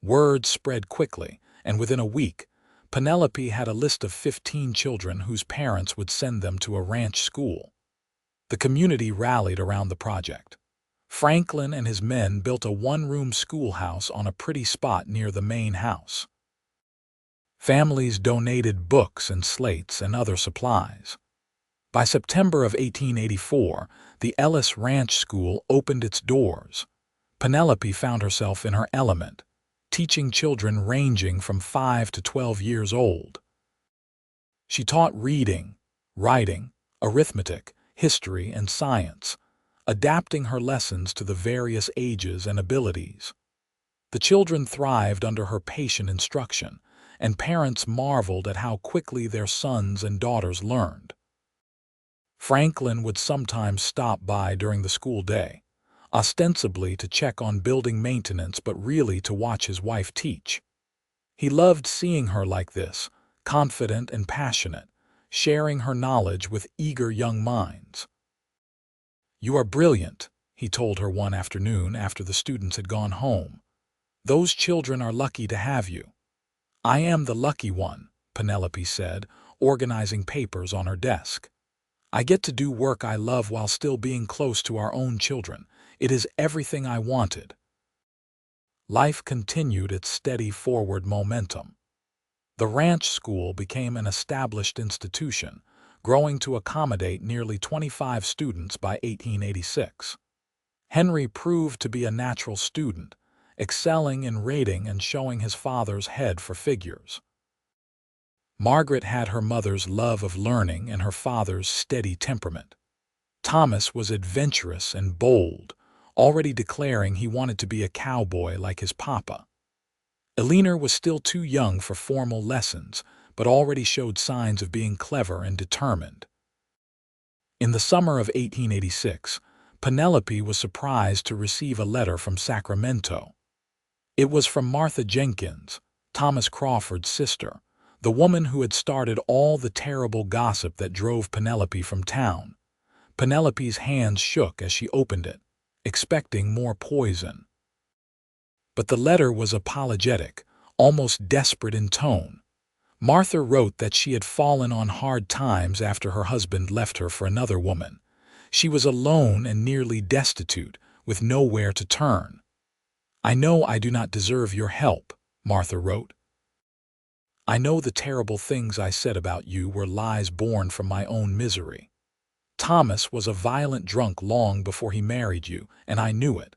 Word spread quickly, and within a week, Penelope had a list of 15 children whose parents would send them to a ranch school. The community rallied around the project. Franklin and his men built a one-room schoolhouse on a pretty spot near the main house. Families donated books and slates and other supplies. By September of 1884, the Ellis Ranch School opened its doors. Penelope found herself in her element, teaching children ranging from 5 to 12 years old. She taught reading, writing, arithmetic, history, and science, adapting her lessons to the various ages and abilities. The children thrived under her patient instruction, and parents marveled at how quickly their sons and daughters learned. Franklin would sometimes stop by during the school day, ostensibly to check on building maintenance but really to watch his wife teach. He loved seeing her like this, confident and passionate, sharing her knowledge with eager young minds. "You are brilliant," he told her one afternoon after the students had gone home. "Those children are lucky to have you." "I am the lucky one," Penelope said, organizing papers on her desk. "I get to do work I love while still being close to our own children. It is everything I wanted." Life continued its steady forward momentum. The ranch school became an established institution, growing to accommodate nearly 25 students by 1886. Henry proved to be a natural student, excelling in rating and showing his father's head for figures. Margaret had her mother's love of learning and her father's steady temperament. Thomas was adventurous and bold, already declaring he wanted to be a cowboy like his papa. Alina was still too young for formal lessons, but already showed signs of being clever and determined. In the summer of 1886, Penelope was surprised to receive a letter from Sacramento. It was from Martha Jenkins, Thomas Crawford's sister, the woman who had started all the terrible gossip that drove Penelope from town. Penelope's hands shook as she opened it, expecting more poison. But the letter was apologetic, almost desperate in tone. Martha wrote that she had fallen on hard times after her husband left her for another woman. She was alone and nearly destitute, with nowhere to turn. "I know I do not deserve your help," Martha wrote. "I know the terrible things I said about you were lies born from my own misery. Thomas was a violent drunk long before he married you, and I knew it.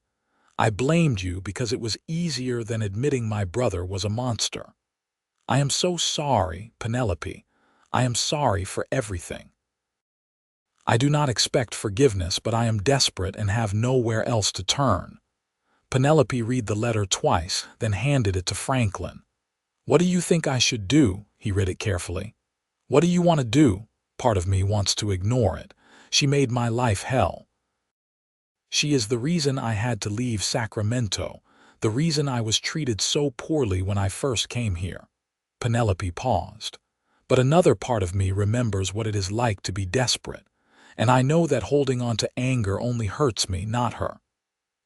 I blamed you because it was easier than admitting my brother was a monster. I am so sorry, Penelope. I am sorry for everything. I do not expect forgiveness, but I am desperate and have nowhere else to turn." Penelope read the letter twice, then handed it to Franklin. "What do you think I should do?" He read it carefully. "What do you want to do?" Part of me wants to ignore it. "She made my life hell. She is the reason I had to leave Sacramento, the reason I was treated so poorly when I first came here." Penelope paused. "But another part of me remembers what it is like to be desperate, and I know that holding on to anger only hurts me, not her."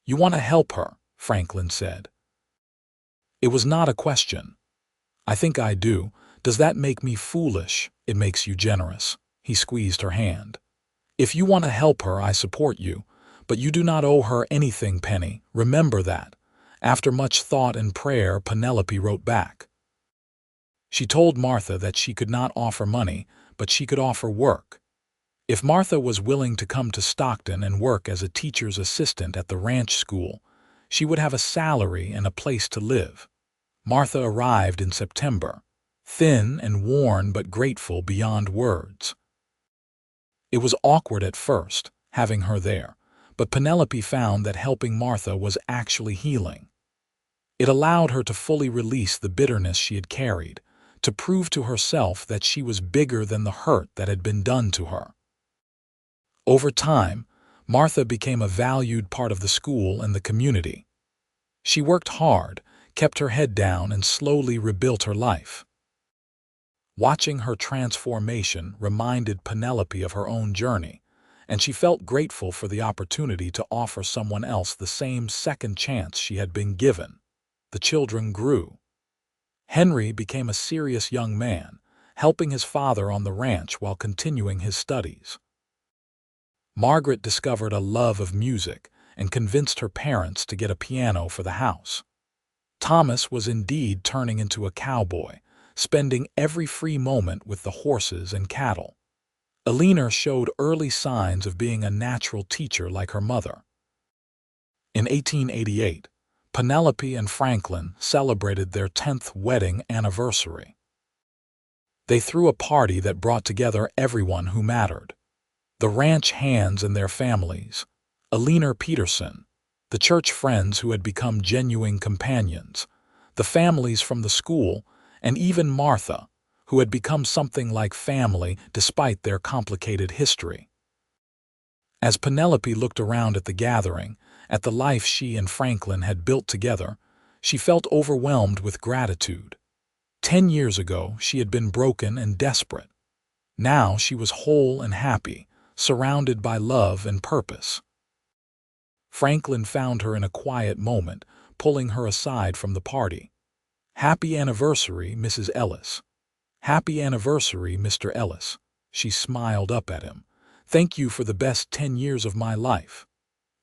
"You want to help her," Franklin said. It was not a question. "I think I do. Does that make me foolish?" "It makes you generous." He squeezed her hand. "If you want to help her, I support you. But you do not owe her anything, Penny. Remember that." After much thought and prayer, Penelope wrote back. She told Martha that she could not offer money, but she could offer work. If Martha was willing to come to Stockton and work as a teacher's assistant at the ranch school, she would have a salary and a place to live. Martha arrived in September, thin and worn but grateful beyond words. It was awkward at first, having her there, but Penelope found that helping Martha was actually healing. It allowed her to fully release the bitterness she had carried, to prove to herself that she was bigger than the hurt that had been done to her. Over time, Martha became a valued part of the school and the community. She worked hard, kept her head down, and slowly rebuilt her life. Watching her transformation reminded Penelope of her own journey, and she felt grateful for the opportunity to offer someone else the same second chance she had been given. The children grew. Henry became a serious young man, helping his father on the ranch while continuing his studies. Margaret discovered a love of music and convinced her parents to get a piano for the house. Thomas was indeed turning into a cowboy, spending every free moment with the horses and cattle. Eleanor showed early signs of being a natural teacher like her mother. In 1888, Penelope and Franklin celebrated their 10th wedding anniversary. They threw a party that brought together everyone who mattered. The ranch hands and their families, Eleanor Peterson, the church friends who had become genuine companions, the families from the school, and even Martha, who had become something like family despite their complicated history. As Penelope looked around at the gathering, at the life she and Franklin had built together, she felt overwhelmed with gratitude. 10 years ago, she had been broken and desperate. Now she was whole and happy, surrounded by love and purpose. Franklin found her in a quiet moment, pulling her aside from the party. "Happy anniversary, Mrs. Ellis." "Happy anniversary, Mr. Ellis." She smiled up at him. "Thank you for the best 10 years of my life.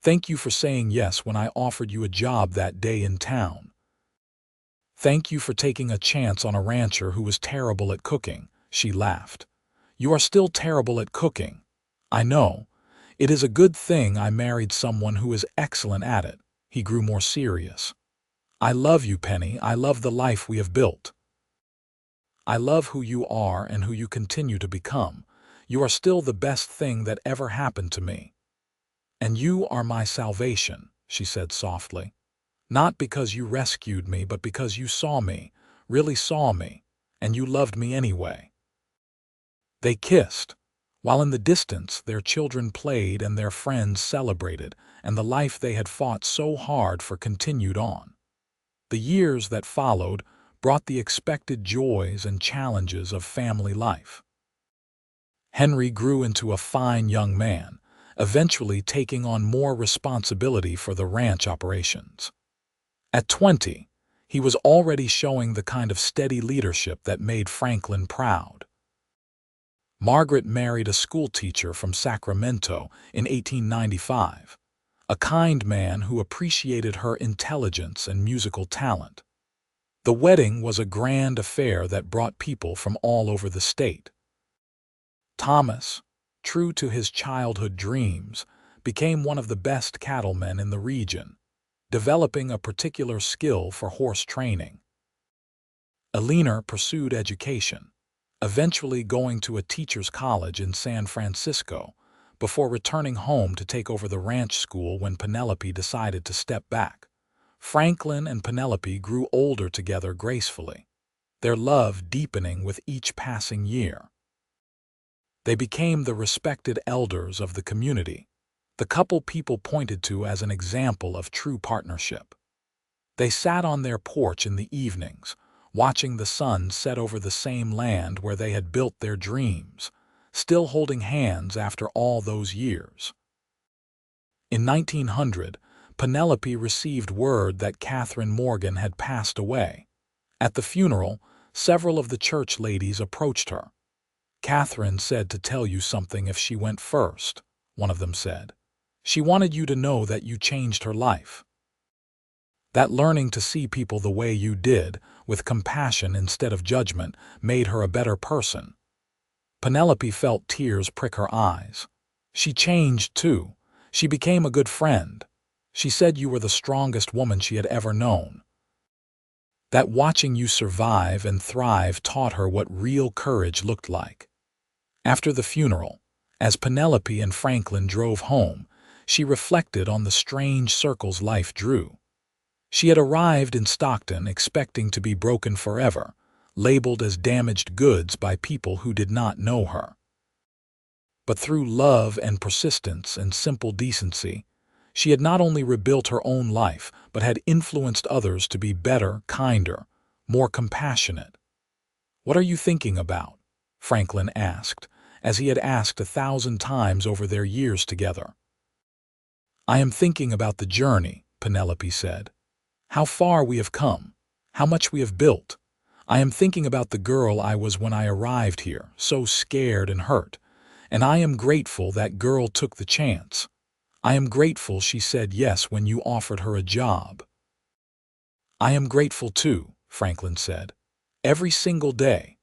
Thank you for saying yes when I offered you a job that day in town. Thank you for taking a chance on a rancher who was terrible at cooking." She laughed. "You are still terrible at cooking. I know. It is a good thing I married someone who is excellent at it." He grew more serious. "I love you, Penny. I love the life we have built. I love who you are and who you continue to become. You are still the best thing that ever happened to me. And you are my salvation," she said softly. "Not because you rescued me, but because you saw me, really saw me, and you loved me anyway." They kissed. While in the distance, their children played and their friends celebrated, and the life they had fought so hard for continued on. The years that followed brought the expected joys and challenges of family life. Henry grew into a fine young man, eventually taking on more responsibility for the ranch operations. At 20, he was already showing the kind of steady leadership that made Franklin proud. Margaret married a schoolteacher from Sacramento in 1895, a kind man who appreciated her intelligence and musical talent. The wedding was a grand affair that brought people from all over the state. Thomas, true to his childhood dreams, became one of the best cattlemen in the region, developing a particular skill for horse training. Eleanor pursued education, eventually going to a teacher's college in San Francisco before returning home to take over the ranch school when Penelope decided to step back. Franklin and Penelope grew older together gracefully, their love deepening with each passing year. They became the respected elders of the community, the couple people pointed to as an example of true partnership. They sat on their porch in the evenings, watching the sun set over the same land where they had built their dreams, still holding hands after all those years. In 1900, Penelope received word that Catherine Morgan had passed away. At the funeral, several of the church ladies approached her. "Catherine said to tell you something if she went first," one of them said. "She wanted you to know that you changed her life. That learning to see people the way you did, with compassion instead of judgment, made her a better person." Penelope felt tears prick her eyes. "She changed, too. She became a good friend. She said you were the strongest woman she had ever known. That watching you survive and thrive taught her what real courage looked like." After the funeral, as Penelope and Franklin drove home, she reflected on the strange circles life drew. She had arrived in Stockton expecting to be broken forever, labeled as damaged goods by people who did not know her. But through love and persistence and simple decency, she had not only rebuilt her own life, but had influenced others to be better, kinder, more compassionate. "What are you thinking about?" Franklin asked, as he had asked 1,000 times over their years together. "I am thinking about the journey," Penelope said. "How far we have come, how much we have built. I am thinking about the girl I was when I arrived here, so scared and hurt. And I am grateful that girl took the chance. I am grateful she said yes when you offered her a job." "I am grateful too," Franklin said. "Every single day."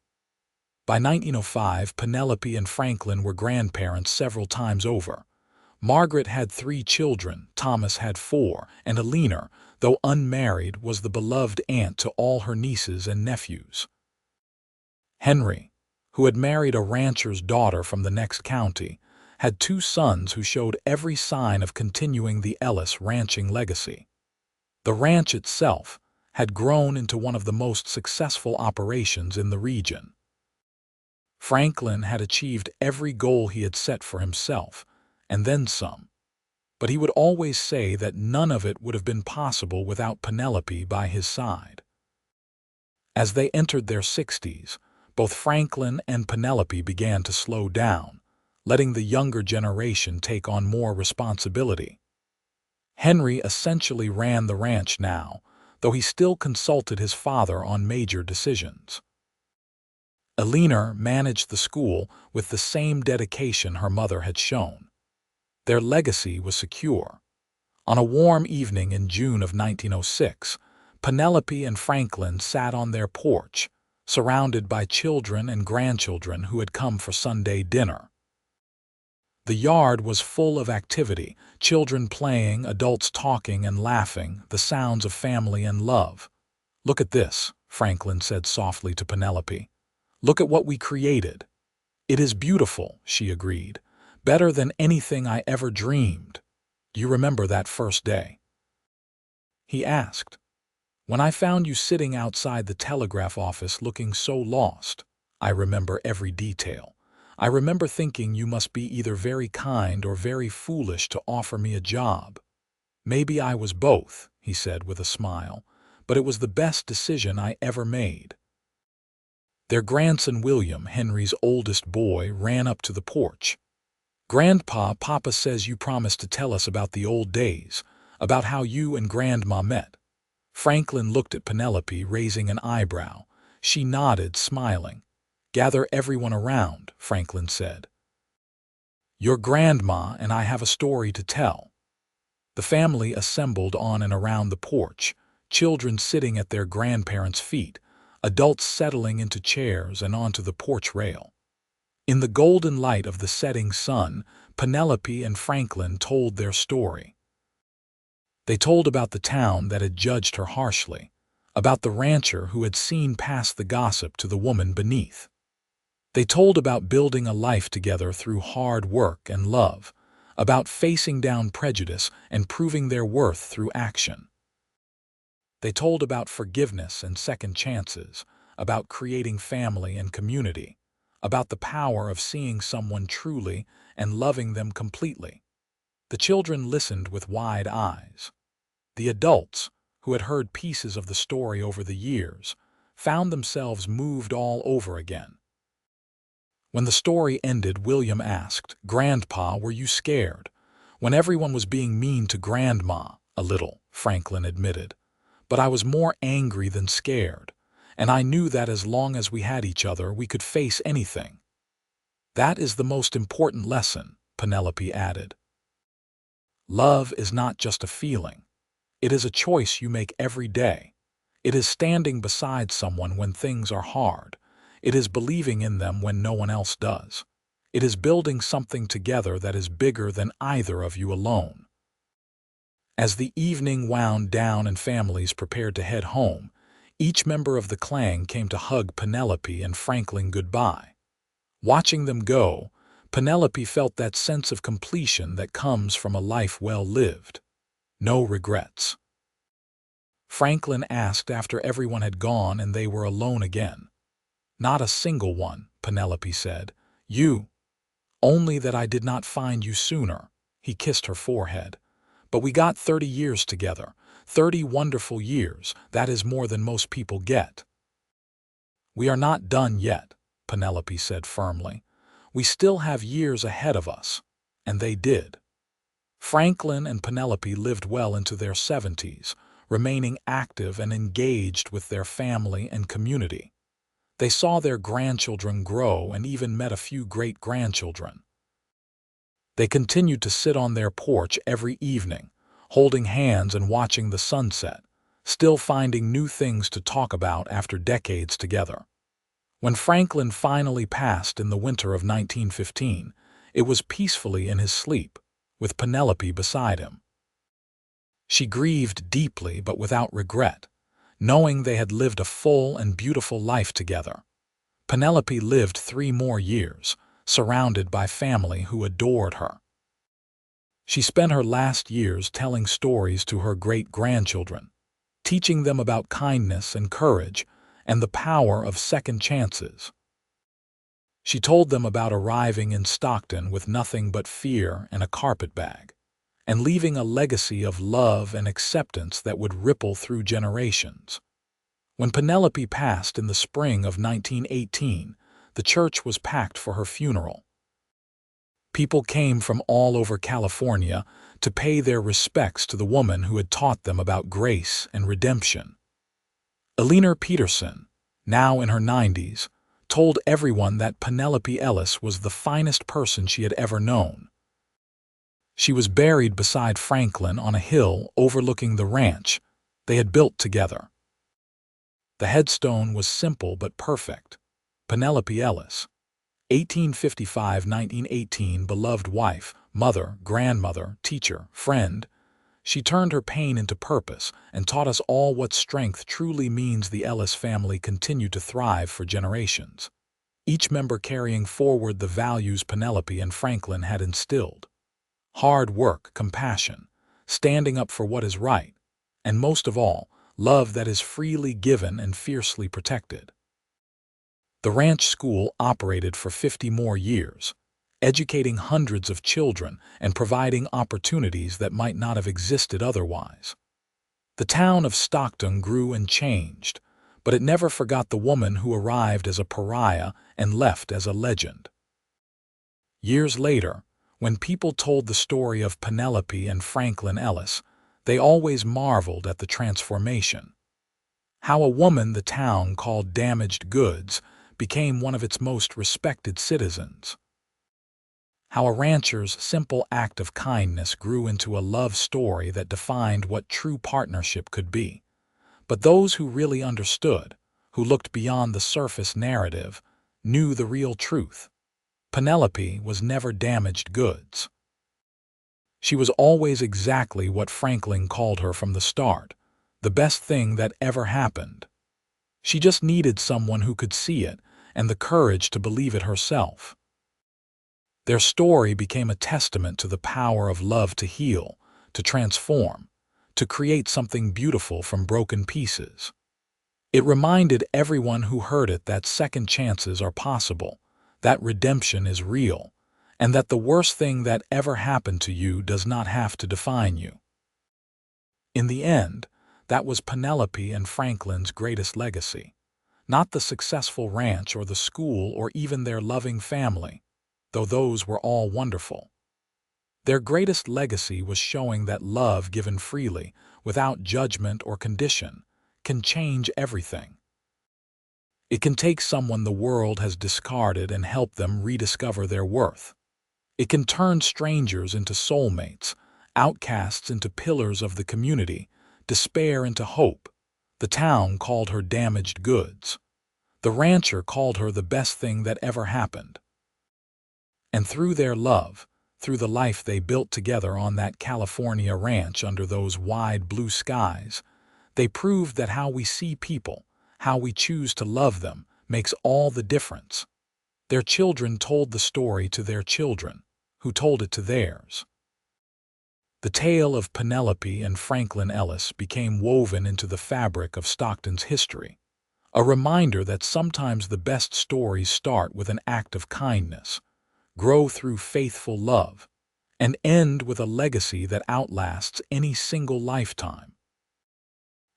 By 1905, Penelope and Franklin were grandparents several times over. Margaret had 3 children, Thomas had 4, and Eleanor, though unmarried, was the beloved aunt to all her nieces and nephews. Henry, who had married a rancher's daughter from the next county, had 2 sons who showed every sign of continuing the Ellis ranching legacy. The ranch itself had grown into one of the most successful operations in the region. Franklin had achieved every goal he had set for himself, and then some. But he would always say that none of it would have been possible without Penelope by his side. As they entered their 60s, both Franklin and Penelope began to slow down, letting the younger generation take on more responsibility. Henry essentially ran the ranch now, though he still consulted his father on major decisions. Eleanor managed the school with the same dedication her mother had shown. Their legacy was secure. On a warm evening in June of 1906, Penelope and Franklin sat on their porch, surrounded by children and grandchildren who had come for Sunday dinner. The yard was full of activity, children playing, adults talking and laughing, the sounds of family and love. "Look at this," Franklin said softly to Penelope. "Look at what we created." "It is beautiful," she agreed. "Better than anything I ever dreamed." "Do you remember that first day?" he asked. "When I found you sitting outside the telegraph office looking so lost." "I remember every detail. I remember thinking you must be either very kind or very foolish to offer me a job." "Maybe I was both," he said with a smile. but it was the best decision I ever made." Their grandson William, Henry's oldest boy, ran up to the porch. "Grandpa, Papa says you promised to tell us about the old days, about how you and Grandma met." Franklin looked at Penelope, raising an eyebrow. She nodded, smiling. "Gather everyone around," Franklin said. "Your grandma and I have a story to tell." The family assembled on and around the porch, children sitting at their grandparents' feet, adults settling into chairs and onto the porch rail. In the golden light of the setting sun, Penelope and Franklin told their story. They told about the town that had judged her harshly, about the rancher who had seen past the gossip to the woman beneath. They told about building a life together through hard work and love, about facing down prejudice and proving their worth through action. They told about forgiveness and second chances, about creating family and community, about the power of seeing someone truly and loving them completely. The children listened with wide eyes. The adults, who had heard pieces of the story over the years, found themselves moved all over again. When the story ended, William asked, "Grandpa, were you scared?" "When everyone was being mean to Grandma, a little," Franklin admitted. "But I was more angry than scared, and I knew that as long as we had each other, we could face anything." "That is the most important lesson," Penelope added. "Love is not just a feeling. It is a choice you make every day. It is standing beside someone when things are hard. It is believing in them when no one else does. It is building something together that is bigger than either of you alone." As the evening wound down and families prepared to head home, each member of the clan came to hug Penelope and Franklin goodbye. Watching them go, Penelope felt that sense of completion that comes from a life well lived. No regrets. Franklin asked after everyone had gone and they were alone again. "Not a single one," Penelope said. "You. Only that I did not find you sooner." He kissed her forehead. "But we got 30 years together. 30 wonderful years. That is more than most people get." "We are not done yet," Penelope said firmly. "We still have years ahead of us." And they did. Franklin and Penelope lived well into their 70s, remaining active and engaged with their family and community. They saw their grandchildren grow and even met a few great-grandchildren. They continued to sit on their porch every evening, holding hands and watching the sunset, still finding new things to talk about after decades together. When Franklin finally passed in the winter of 1915, it was peacefully in his sleep, with Penelope beside him. She grieved deeply but without regret, knowing they had lived a full and beautiful life together. Penelope lived 3 more years, surrounded by family who adored her. She spent her last years telling stories to her great-grandchildren, teaching them about kindness and courage and the power of second chances. She told them about arriving in Stockton with nothing but fear and a carpetbag, and leaving a legacy of love and acceptance that would ripple through generations. When Penelope passed in the spring of 1918, the church was packed for her funeral. People came from all over California to pay their respects to the woman who had taught them about grace and redemption. Eleanor Peterson, now in her 90s, told everyone that Penelope Ellis was the finest person she had ever known. She was buried beside Franklin on a hill overlooking the ranch they had built together. The headstone was simple but perfect. Penelope Ellis, 1855–1918, beloved wife, mother, grandmother, teacher, friend. She turned her pain into purpose and taught us all what strength truly means. The Ellis family continued to thrive for generations, each member carrying forward the values Penelope and Franklin had instilled. Hard work, compassion, standing up for what is right, and most of all, love that is freely given and fiercely protected. The ranch school operated for 50 more years, educating hundreds of children and providing opportunities that might not have existed otherwise. The town of Stockton grew and changed, but it never forgot the woman who arrived as a pariah and left as a legend. Years later, when people told the story of Penelope and Franklin Ellis, they always marveled at the transformation. How a woman the town called damaged goods became one of its most respected citizens. How a rancher's simple act of kindness grew into a love story that defined what true partnership could be. But those who really understood, who looked beyond the surface narrative, knew the real truth. Penelope was never damaged goods. She was always exactly what Franklin called her from the start, the best thing that ever happened. She just needed someone who could see it and the courage to believe it herself. Their story became a testament to the power of love to heal, to transform, to create something beautiful from broken pieces. It reminded everyone who heard it that second chances are possible, that redemption is real, and that the worst thing that ever happened to you does not have to define you. In the end, that was Penelope and Franklin's greatest legacy. Not the successful ranch or the school or even their loving family, though those were all wonderful. Their greatest legacy was showing that love given freely, without judgment or condition, can change everything. It can take someone the world has discarded and help them rediscover their worth. It can turn strangers into soulmates, outcasts into pillars of the community, despair into hope. The town called her damaged goods. The rancher called her the best thing that ever happened. And through their love, through the life they built together on that California ranch under those wide blue skies, they proved that how we see people, how we choose to love them, makes all the difference. Their children told the story to their children, who told it to theirs. The tale of Penelope and Franklin Ellis became woven into the fabric of Stockton's history, a reminder that sometimes the best stories start with an act of kindness, grow through faithful love, and end with a legacy that outlasts any single lifetime.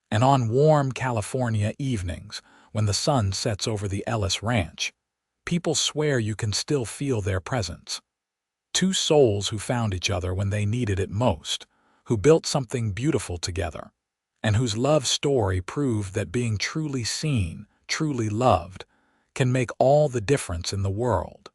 And on warm California evenings, when the sun sets over the Ellis Ranch, people swear you can still feel their presence. Two souls who found each other when they needed it most, who built something beautiful together, and whose love story proved that being truly seen, truly loved, can make all the difference in the world.